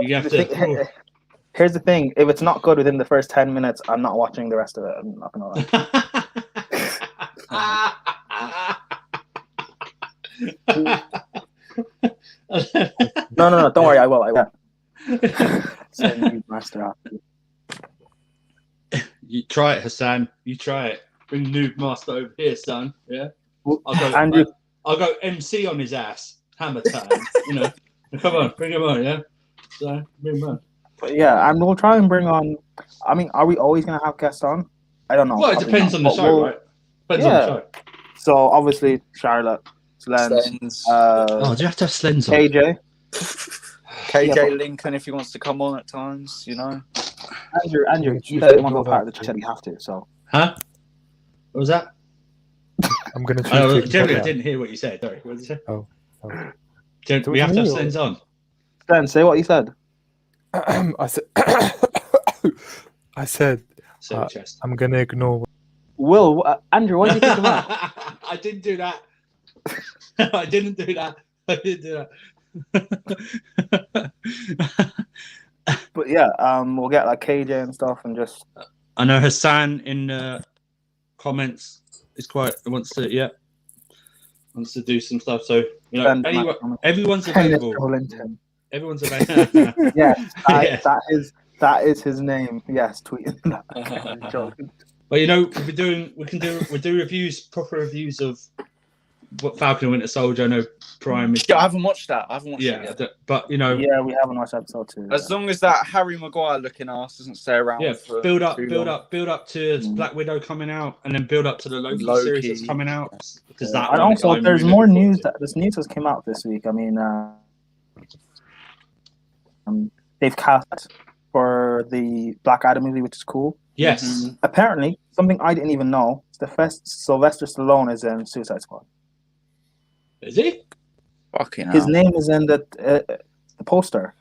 Here's the thing. If it's not good within the first 10 minutes, I'm not watching the rest of it. I'm not going to lie. No. Don't worry. I will. Send you master after. You try it, Hassan. You try it. Bring Noob Master over here, son. Yeah. I'll go MC on his ass. Hammer time. Come on, bring him on. Yeah. So, remember. But yeah, and we'll try and bring on. I mean, are we always going to have guests on? I don't know. Well, it probably depends not, on the but show, right? Depends on the show. So obviously, Charlotte, Slens, Oh, do you have to have Slens on? KJ, KJ Lincoln, if he wants to come on at times, you know. Andrew, you said you want to be part of the chat, you have to. So. Huh? What was that? I'm gonna choose. Oh, to Jeremy, I ignore didn't hear what you said. Sorry, what did you say? Oh. We have to have Slens on. Slen, say what you said. that. I said. I said. So chest. I'm gonna ignore. Will, Andrew, what do you think of that? I didn't do that. I didn't do that. I didn't do that. But yeah, we'll get like KJ and stuff, and just. I know Hassan in the comments is wants to do some stuff. So you know, everyone's available. Everyone's available. Yes, Yes. that is his name. Yes, tweeting that. But you know, we'll do reviews, proper reviews of what Falcon and Winter Soldier. I know Prime is. Yeah, I haven't watched that. I haven't watched it yet. But you know, Yeah, we haven't watched episode 2. As long as that Harry Maguire looking ass doesn't stay around. yeah, for build up too to long. Black Widow coming out, and then build up to the Loki series that's coming out. Because that. And one also, I'm there's really more looking news. forward This news has come out this week. I mean, they've cast for the Black Adam movie, which is cool. to. Yes. Apparently, something I didn't even know: Sylvester Stallone is in Suicide Squad. Is he? Fucking His hell. name is in the poster.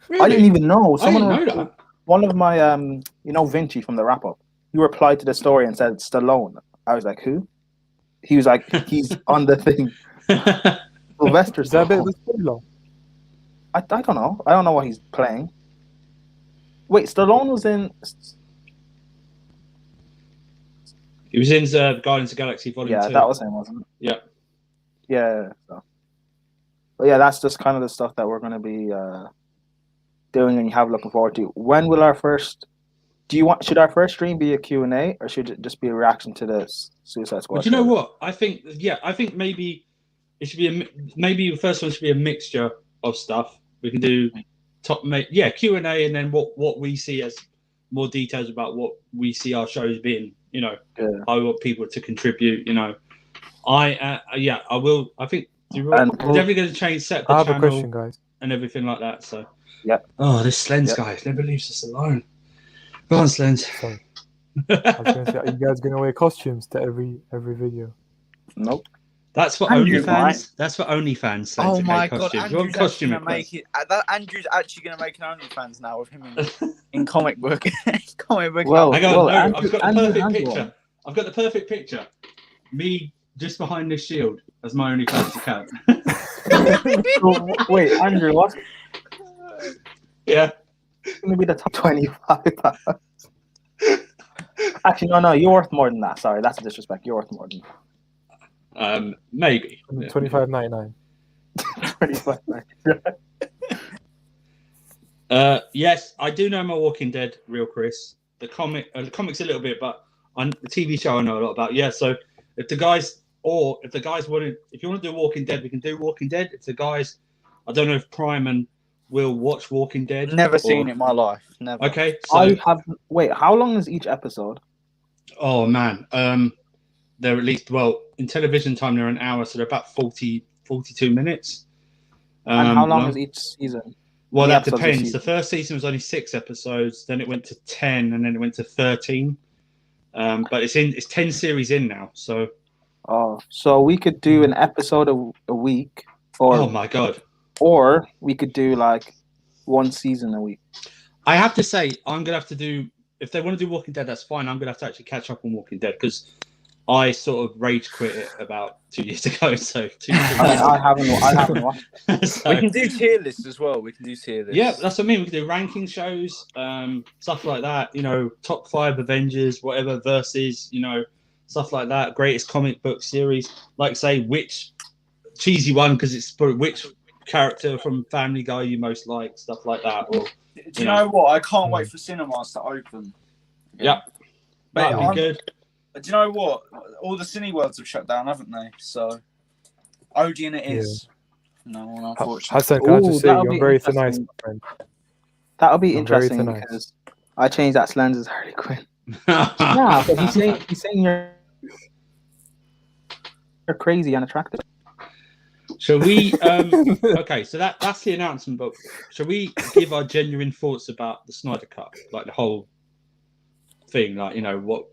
Really? I didn't even know. I didn't know that. One of my Vinci from the wrap up. He replied to the story and said Stallone. I was like, who? He was like, he's on the thing. Sylvester Is that a bit of Stallone. a spoiler? I don't know. I don't know what he's playing. Wait, Stallone was in. He was in Guardians of the Galaxy Volume 2. Yeah, that was him, wasn't it? Yeah. Yeah. So. But yeah, that's just kind of the stuff that we're going to be doing and you have looking forward to. When will our first? Should our first stream be a Q&A or should it just be a reaction to the Suicide Squad? But you know what? I think maybe it should be maybe the first one should be a mixture of stuff. We can do Q&A, and then what we see as more details about what we see our shows being. You know, I want people to contribute. You know, I will. I think we're definitely going to change set the I have channel a question, guys. and everything like that. So yeah. Oh, this Slens guy never leaves us alone. Go on, Slens. Sorry. I was going to say, are you guys going to wear costumes to every video? Nope. That's for Andrew OnlyFans. might. That's for OnlyFans. Slens, Oh okay, my god, costumes. Andrew's What actually gonna make it. Andrew's actually gonna make an OnlyFans now with him in comic book. Comic book. Well, Hang on, Andrew- I've got the Andrew perfect has picture. one. I've got the perfect picture. Me just behind this shield as my OnlyFans account. So, wait, Andrew, what's Yeah. going to be the top 25? Actually, no, you're worth more than that. Sorry, that's a disrespect. You're worth more than Maybe. $25.99. 25. Yes, I do know my Walking Dead, real Chris. The comics a little bit, but on the TV show I know a lot about. Yeah, so if you want to do Walking Dead, we can do Walking Dead. If the guys, I don't know if Prime and Will watch Walking Dead. Never seen it in my life. Never. Okay, so I have. Wait, how long is each episode? oh man, they're at least in television time they're an hour, so they're about 42 minutes. And how long is each season? Well, the that episodes of depends. season? The first season was only 6 episodes, then it went to 10, and then it went to 13. But it's 10 series in now, so. Oh, so we could do an episode a week, Oh my god! or we could do like one season a week. I have to say, I'm gonna have to do. If they want to do Walking Dead, that's fine. I'm gonna have to actually catch up on Walking Dead because I sort of rage quit it about 2 years ago. So 2 years ago. I haven't watched. So, We can do tier lists as well. We can do tier lists. yeah, that's what I mean. We can do ranking shows, stuff like that. You know, top 5 Avengers, whatever versus, you know, stuff like that. Greatest comic book series. Like say which cheesy one because it's for which character from Family Guy you most like, stuff like that. Or Do you know what? I can't wait for cinemas to open. yeah, But that'd be good. Do you know what? All the Cineworlds have shut down, haven't they? So Odeon it is. No one, unfortunately. Hassan, can I Ooh, just say that'll you're be very thin ice, interesting. my friend. That'll be I'm very interesting thin ice. because I changed that Slends as Harley Quinn. Nah, Nah, but he's saying you're crazy and attractive. Shall we? Okay, so that's the announcement. But shall we give our genuine thoughts about the Snyder Cut, like the whole thing, like what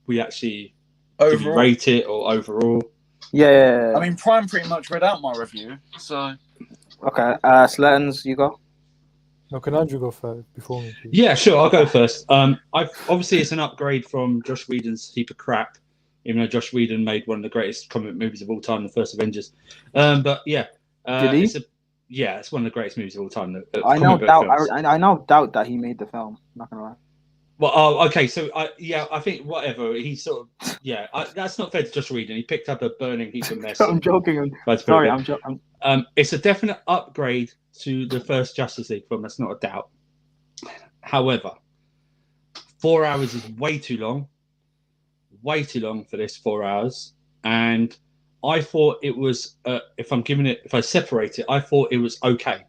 we actually did we Overall, rate it or overall? Yeah. I mean, Prime pretty much read out my review, so Okay. Slens, you go. No, can Andrew go first before me, please? Yeah, sure. I'll go first. I've obviously it's an upgrade from Joss Whedon's heap of crap. Even though Joss Whedon made one of the greatest comic movies of all time, the first Avengers. But yeah, Did he? It's one of the greatest movies of all time. I know doubt that he made the film. Not gonna lie. Well, okay, so I think whatever he sort of that's not fair to Joss Whedon. He picked up a burning heap of mess. I'm joking. Sorry, I'm joking. It's a definite upgrade to the first Justice League film. That's not a doubt. However, 4 hours is way too long for this 4 hours. And I thought it was, if I separate it, I thought it was okay.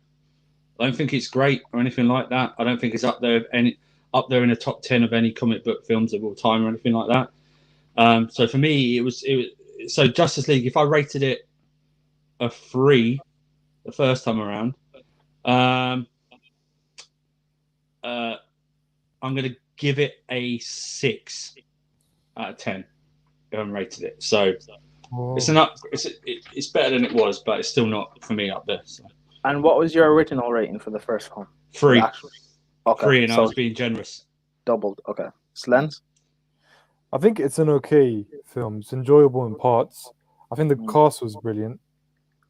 I don't think it's great or anything like that. I don't think it's up there in the top 10 of any comic book films of all time or anything like that. So for me, it was so Justice League. If I rated it a 3 the first time around, I'm going to give it a 6 out of 10. I haven't rated it, so it's better than it was, but it's still not for me up there. So. And what was your original rating for the first one? 3. Okay, 3, and so I was being generous. doubled. Okay, Slens. I think it's an okay film. It's enjoyable in parts. I think the cast was brilliant.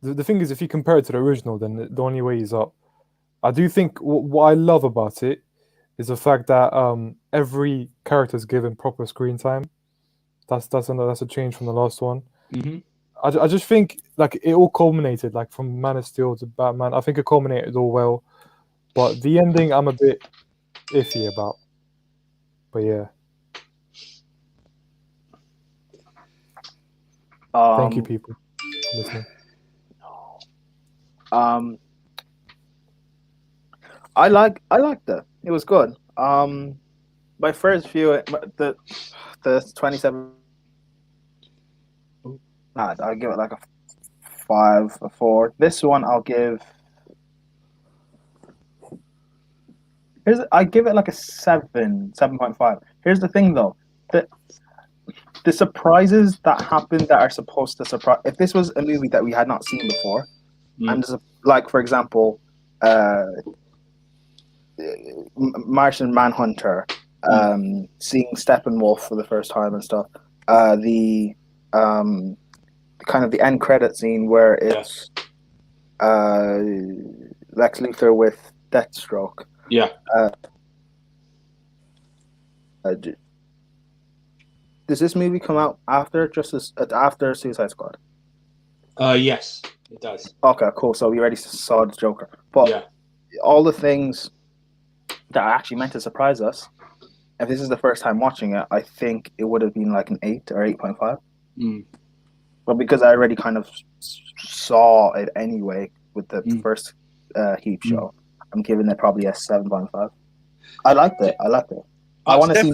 The thing is, if you compare it to the original, then the only way is up. I do think what I love about it is the fact that every character is given proper screen time. That's a change from the last one. Mm-hmm. I just think like it all culminated, like from Man of Steel to Batman. I think it culminated all well, but the ending I'm a bit iffy about. But yeah. Thank you, people, for listening. I liked it. It was good. My first view, the 27. I'll give it like a 5, a 4. This one I'll give. I give it like a 7.5. Here's the thing though, the surprises that happen that are supposed to surprise. If this was a movie that we had not seen before, and like for example, Martian Manhunter, seeing Steppenwolf for the first time and stuff, the kind of the end credit scene where it's Lex Luthor with Deathstroke. Yeah. Does this movie come out after after Suicide Squad? Yes, it does. Okay, cool. So we already saw the Joker, but all the things that are actually meant to surprise us. If this is the first time watching it, I think it would have been like an 8 or 8.5. But because I already kind of saw it anyway with the first Heap show, I'm giving it probably a 7.5. I liked it. I want to see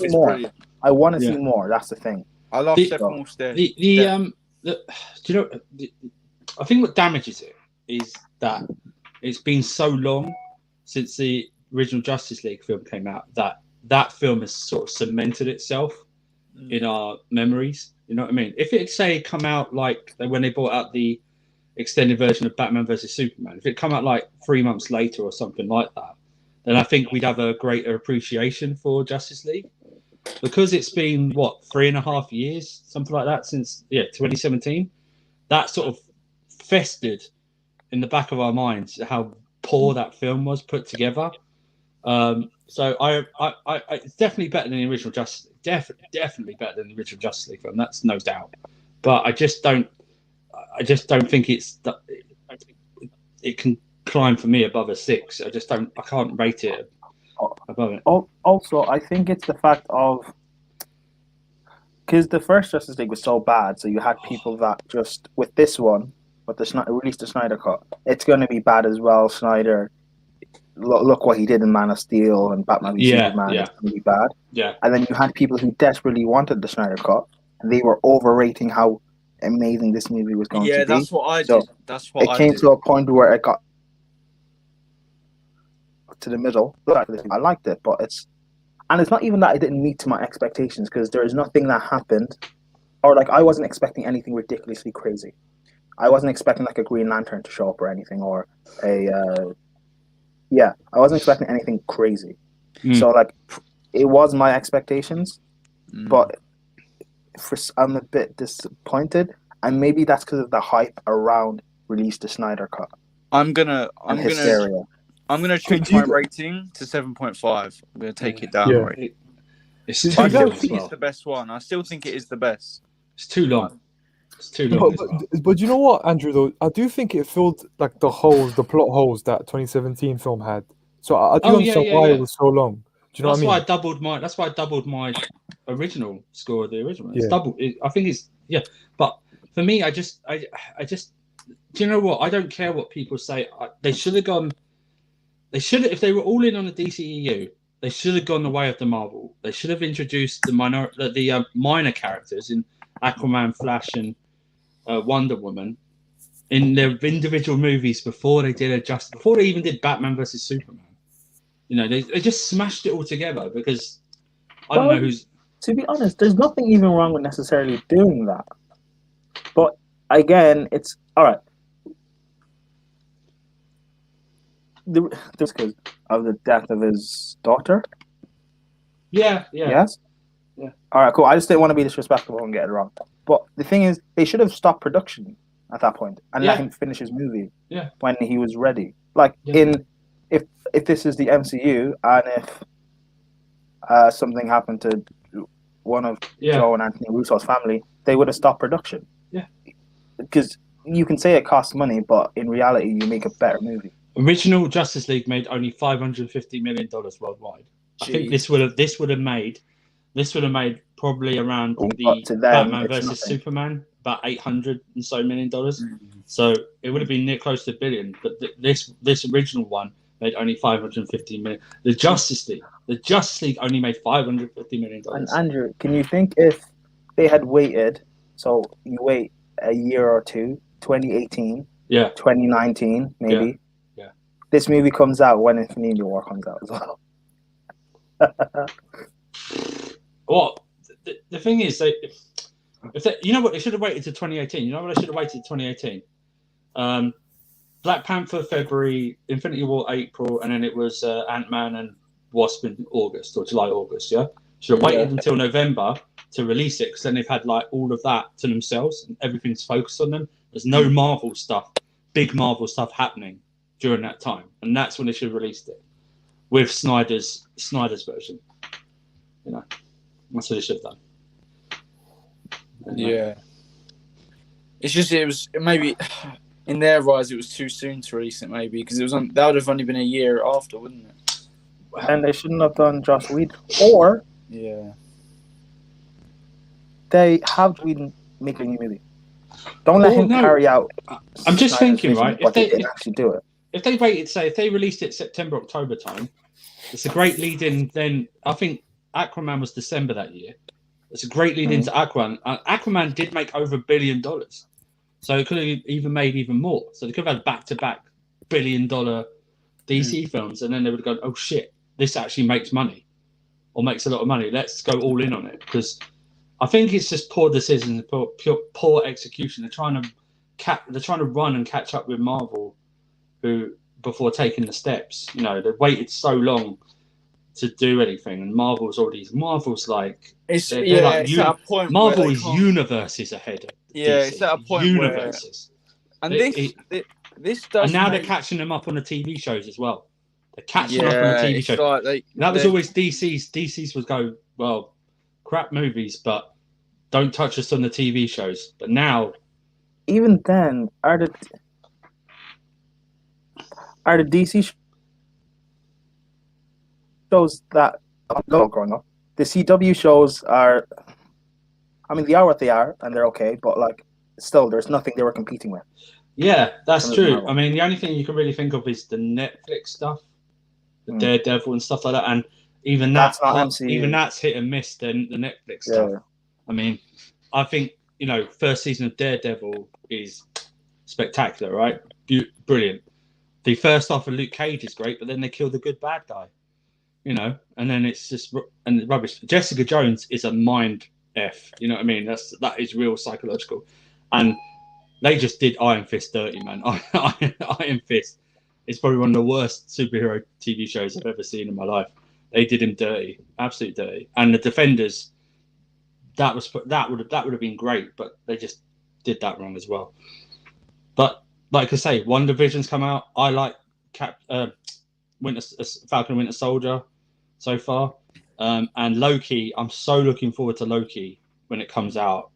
more. Brilliant. I want to see more. That's the thing. I love Steppenwolf's death. Do you know? I think what damages it is that it's been so long since the original Justice League film came out that film has sort of cemented itself in our memories. You know what I mean? If it say come out like when they brought out the extended version of Batman vs Superman, if it come out like 3 months later or something like that, then I think we'd have a greater appreciation for Justice League. Because it's been 3.5 years, something like that, since 2017. That sort of festered in the back of our minds how poor that film was put together. So I it's definitely better than the original Justice League. Definitely better than the original Justice League film. That's no doubt. But I just don't think it can climb for me above a 6. I can't rate it above it. Also, I think it's the fact of because the first Justice League was so bad, so you had people that just with this one but released the Snyder Cut. It's going to be bad as well. Snyder, look what he did in Man of Steel and Batman v Superman. It's going to be bad. Yeah. And then you had people who desperately wanted the Snyder Cut, and they were overrating how amazing this movie was going to be. Yeah, that's what I So did. That's what I it came did. to a point where it got to the middle. I liked it, but it's not even that it didn't meet to my expectations, because there is nothing that happened, or like I wasn't expecting anything ridiculously crazy. I wasn't expecting like a Green Lantern to show up or anything, or I wasn't expecting anything crazy. So like, it was my expectations, but I'm a bit disappointed, and maybe that's because of the hype around release the Snyder Cut. I'm gonna change my rating to 7.5. I'm gonna take it down. Yeah. Right? It's I too still long. think it's the best one. I still think it is the best. It's too long. It's too long. But you know what, Andrew? Though I do think it filled like the plot holes that 2017 film had. So I do understand why it was so long. Do you know what I mean? That's why I doubled my original score of the original. It's Yeah. double. I think it's But for me, I just. Do you know what? I don't care what people say. They should have gone. They should have, if they were all in on the DCEU. They should have gone the way of the Marvel. They should have introduced the minor characters in Aquaman, Flash, and Wonder Woman in their individual movies before they even did Batman versus Superman. You know, they just smashed it all together, because I don't know who's. To be honest, there's nothing even wrong with necessarily doing that. But again, it's all right. Just because of the death of his daughter. Yeah. Yes. Yeah. All right, cool. I just didn't want to be disrespectful and get it wrong. But the thing is, they should have stopped production at that point and let him finish his movie. Yeah. When he was ready, like if this is the MCU, and if something happened to one of Joe and Anthony Russo's family, they would have stopped production. Yeah. Because you can say it costs money, but in reality, you make a better movie. Original Justice League made only $550 million worldwide. I think this would have made probably around the Batman versus Superman about $800 and so million. So it would have been near close to $1 billion. But this original one made only $550 million. The Justice League only made $550 million. And Andrew, can you think if they had waited? So you wait a year or two, 2018, 2019, maybe. Yeah. This movie comes out when Infinity War comes out as well. Well, the thing is, you know what, they should have waited to 2018. You know what, they should have waited to 2018. Black Panther February, Infinity War April, and then it was Ant-Man and Wasp in August or July, August. Yeah, should have waited until November to release it, because then they've had like all of that to themselves and everything's focused on them. There's no Marvel stuff, big Marvel stuff happening during that time, and that's when they should have released it with Snyder's version. You know, that's what they should have done. Yeah, it's just it was maybe in their eyes it was too soon to release it, maybe because it was that would have only been a year after, wouldn't it? And they shouldn't have done Joss Whedon, or they have Whedon make a new movie. Don't let him carry out. I'm just thinking, right? If they actually do it. If they waited, say, if they released it September, October time, it's a great lead in. Then I think Aquaman was December that year. It's a great lead into Aquaman. Aquaman did make over $1 billion, so it could have even made even more. So they could have had back-to-back $1 billion DC films, and then they would have gone, "Oh shit, this actually makes money, or makes a lot of money. Let's go all in on it." Because I think it's just poor decisions, poor execution. They're trying to run and catch up with Marvel, who before taking the steps, you know, they've waited so long to do anything, and Marvel's like it's at a point Marvel is universes ahead of DC. It's at a point universes, and this does. And now they're catching them up on the TV shows as well. They're catching up on the TV shows. Like that was always DC's. DC's would go, well, crap movies, but don't touch us on the TV shows. But now, even then, are the DC shows that growing up? The CW shows are, I mean, they are what they are, and they're okay. But like, still, there's nothing they were competing with. Yeah, that's Some of true. Marvel. I mean, the only thing you can really think of is the Netflix stuff, the Mm. Daredevil and stuff like that, and even That's that, not MCU. even that's hit and miss. The Netflix Yeah. stuff. I mean, I think first season of Daredevil is spectacular, right? Brilliant. The first half of Luke Cage is great, but then they kill the good bad guy, and then it's just rubbish. Jessica Jones is a mind f. You know what I mean? That is real psychological, and they just did Iron Fist dirty, man. Iron Fist is probably one of the worst superhero TV shows I've ever seen in my life. They did him dirty, absolutely dirty. And the Defenders, that would have been great, but they just did that wrong as well. But like I say, WandaVision's come out. I like Falcon and Winter Soldier so far, and Loki. I'm so looking forward to Loki when it comes out,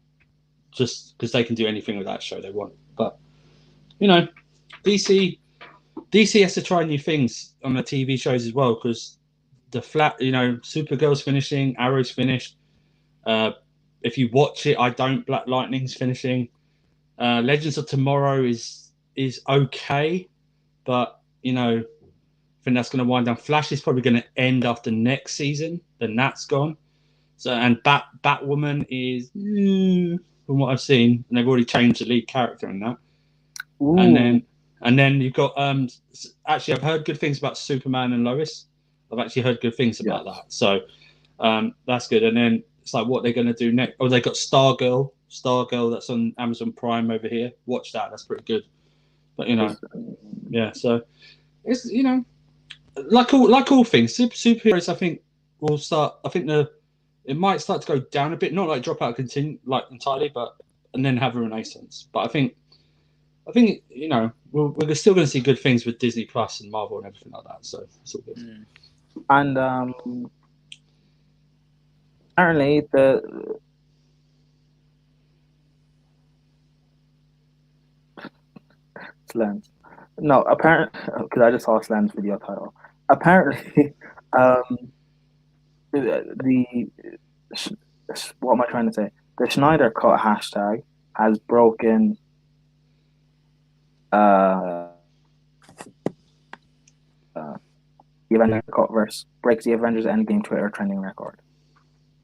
just because they can do anything with that show they want. But DC has to try new things on the TV shows as well, because Supergirl's finishing, Arrow's finished. If you watch it, I don't. Black Lightning's finishing. Legends of Tomorrow is okay, but I think that's going to wind down. Flash is probably going to end after next season. Then that's gone. So and Batwoman is from what I've seen, and they've already changed the lead character in that. Ooh. And then you've got actually I've heard good things about Superman and Lois. I've actually heard good things about that. So that's good. And then it's like what they're going to do next. Oh, they got Stargirl that's on Amazon Prime over here. Watch that. That's pretty good. But yeah. So it's like all things, superheroes. I think will start. I think it might start to go down a bit. Not like drop out entirely, but and then have a renaissance. But I think we're still going to see good things with Disney Plus and Marvel and everything like that. So it's all good. And apparently the Slends. No, apparently, because I just saw Slend's video title. Apparently, what am I trying to say? The Snyder Cut hashtag has broken the Avengers Cut verse breaks the Avengers Endgame Twitter trending record.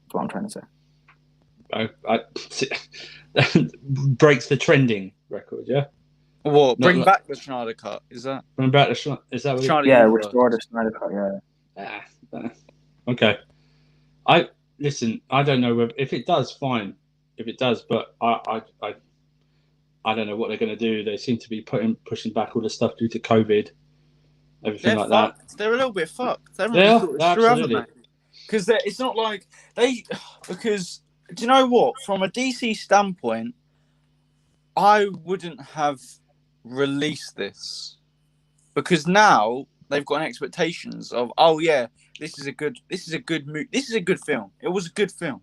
That's what I'm trying to say. Breaks the trending record, yeah. What? Bring back the Snyder Cut? Is that? Bring back the is that what? Yeah, restore the Snyder Cut. Yeah. Okay. I don't know if it does. Fine, if it does, but I don't know what they're going to do. They seem to be pushing back all the stuff due to COVID, everything like that. They're a little bit fucked. Absolutely. Because it's not like because do you know what? From a DC standpoint, I wouldn't have released this because now they've got expectations of this is a good movie. This is a good film. It was a good film,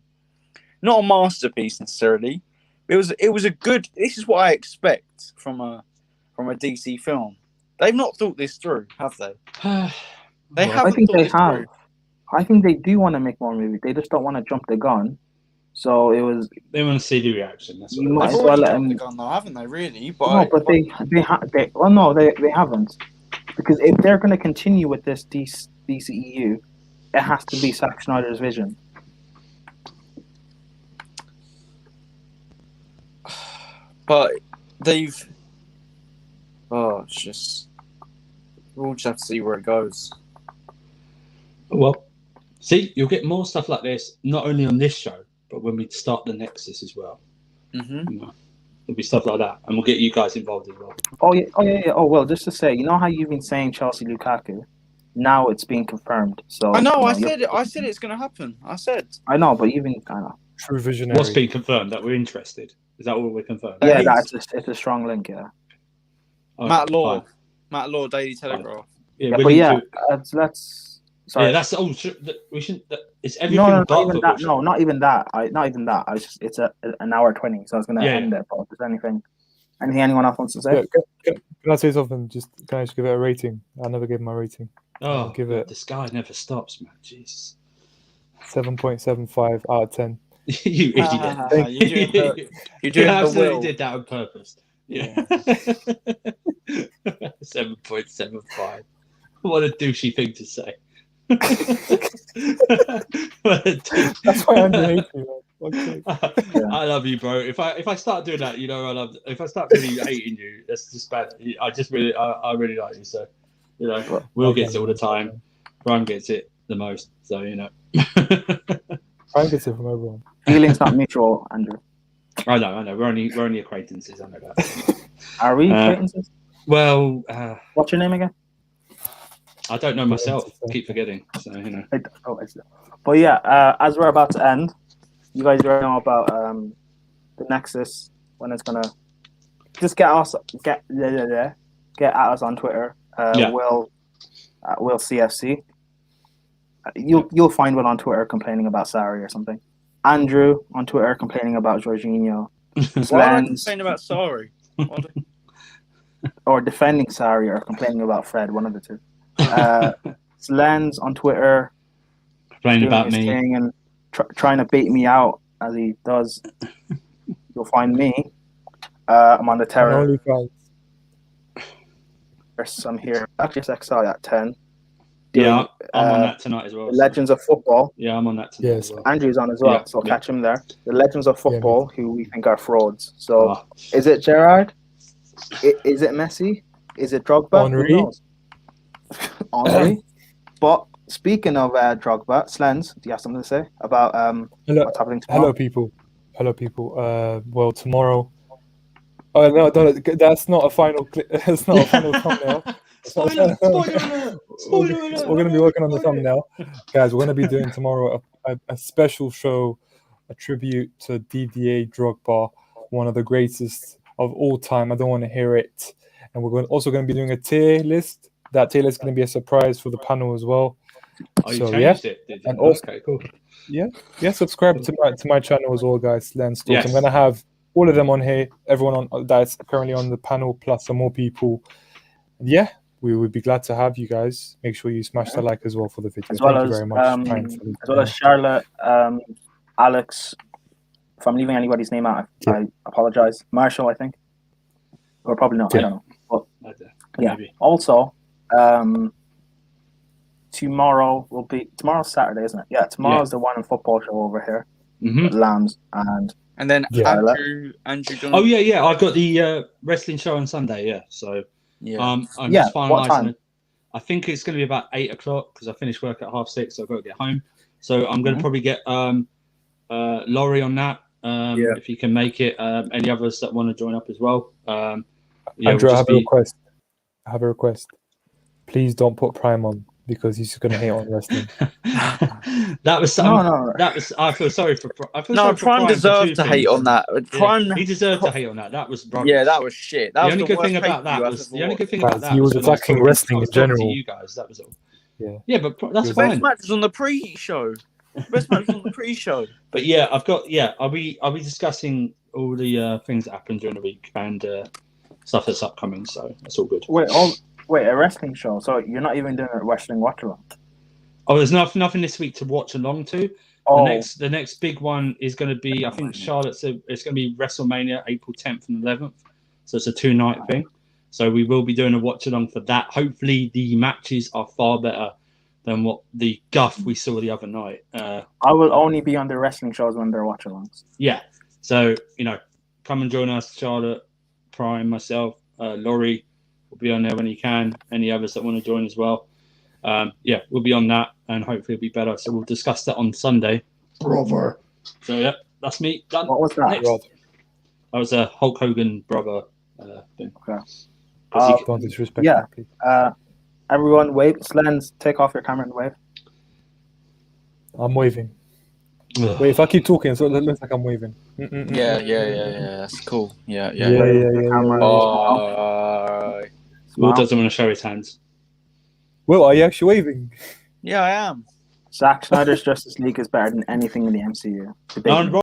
not a masterpiece necessarily. It was a good. This is what I expect from a DC film. They've not thought this through, have they? They haven't. I think thought they this have. through. I think they do want to make more movies. They just don't want to jump the gun. So it was. They want to see the reaction. That's what You might They've as well already let jumped them. the gun, though, haven't they? Really? No, but they haven't. Because if they're going to continue with this DCEU, it has to be Zack Snyder's vision. But they've. Oh, it's just. We'll just have to see where it goes. Well, see, you'll get more stuff like this not only on this show, but when we start the Nexus as well. Mm-hmm. There'll be stuff like that, and we'll get you guys involved as well. Oh yeah. Oh well, just to say, you know how you've been saying Chelsea Lukaku? Now it's being confirmed. So I know. I said it. I said it's going to happen. I know, but you've been. I know. True visionary. What's been confirmed? That we're interested. Is that all we're confirmed? Yeah, it's a strong link. Yeah. Oh, Matt Law. fine. Matt Law, Daily Telegraph. Yeah, But we need yeah, to- let's. Sorry. Yeah, that's we shouldn't. It's everything. No, but not even that. football. No, not even that. Not even that. It's an hour 20, so I was going to Yeah, end it. But if there's anything anyone else wants to say? Yeah, can I say something? Can I just give it a rating? I never gave my rating. Oh, give it this guy never stops, man. Jesus. 7.75 out of 10. You idiot. You're doing You the absolutely will. did that on purpose. Yeah. 7.75. What a douchey thing to say. What a douche. That's why Andrew hates me, man. Okay. I love you, bro. If I start doing that, if I start really hating you, that's just bad. I really like you. So, Will gets it all the time. Brian gets it the most. So, Brian gets it from everyone. Feelings not mutual, Andrew. I know. We're only acquaintances. I know that. Are we acquaintances? Well, What's your name again? I don't know myself. Keep forgetting. So But yeah, as we're about to end, you guys already know about the Nexus, when it's gonna just get at us on Twitter. Will CFC. You'll find Will on Twitter complaining about Sarri or something. Andrew on Twitter complaining about Jorginho. Why are I complaining about Sarri? Or defending Sarri or complaining about Fred, one of the two. Slens on Twitter complaining about me and trying to bait me out as he does. You'll find me. I'm on the terror. I'm here. Actually, XI at 10. Yeah, I'm on that tonight as well. Legends of Football. Yeah, I'm on that tonight as well. Andrew's on as well, so catch him there. The Legends of Football, who we think are frauds. So, is it Gerrard? Is it Messi? Is it Drogba? Henry. But speaking of Drogba, Slens, do you have something to say about what's happening tomorrow? Hello, people. Well, tomorrow. Oh no, that's not a final. It's not a final thumbnail. Spoiler alert! We're going to be working on the thumbnail, guys. We're going to be doing tomorrow a special show, a tribute to Didier Drogba, one of the greatest of all time. I don't want to hear it. And we're also going to be doing a tier list. That tier list is going to be a surprise for the panel as well. Oh, you changed it, did you? And also, okay, cool. Yeah. Subscribe to my channel as well, guys. Lens Talks. Yes. I'm going to have all of them on here. Everyone that's currently on the panel, plus some more people. Yeah. We would be glad to have you guys. Make sure you smash the like as well for the video. Thank you very much. As well as Charlotte, Alex. If I'm leaving anybody's name out, I apologize. Marshall, I think. Or probably not. I don't know. But, maybe. Also, tomorrow's Saturday, isn't it? Yeah, tomorrow's the One in Football show over here. With Lambs and then Andrew John. Oh yeah. I've got the wrestling show on Sunday. Yeah, so. I'm just finalising it. I think it's going to be about 8 o'clock because I finish work at 6:30, so I've got to get home. So I'm going to probably get Laurie on that if you can make it. Any others that want to join up as well. Andrew, I have a request. Please don't put Prime on because he's going to hate on wrestling. That was no. That was. I feel sorry for. Prime deserved to hate on that. Prime, he deserved to hate on that. That was rubbish. Yeah, that was shit. The only good thing about that was he was attacking wrestling in general. To you guys, that was all. Yeah, but that's fine. Best match was on the pre-show. But yeah, I'll be discussing all the things that happened during the week and stuff that's upcoming. So that's all good. Wait, a wrestling show? So you're not even doing a wrestling watch-along? Oh, there's nothing this week to watch along to. The next big one is going to be, I think Charlotte said it's going to be WrestleMania, April 10th and 11th. So it's a 2-night thing. So we will be doing a watch-along for that. Hopefully the matches are far better than what the guff we saw the other night. I will only be on the wrestling shows when they're watch-alongs. Yeah. So, come and join us, Charlotte, Prime, myself, Laurie. We'll be on there when you can. Any others that want to join as well. We'll be on that and hopefully it'll be better. So we'll discuss that on Sunday. Brother. So, that's me. Done. What was that? That was a Hulk Hogan brother thing. Okay. Don't disrespect me. Everyone wave. Slens, take off your camera and wave. I'm waving. Wait, if I keep talking, so it looks like I'm waving. Yeah. That's cool. Yeah. Will doesn't want to show his hands. Will, are you actually waving? Yeah, I am. Zack Snyder's Justice League is better than anything in the MCU.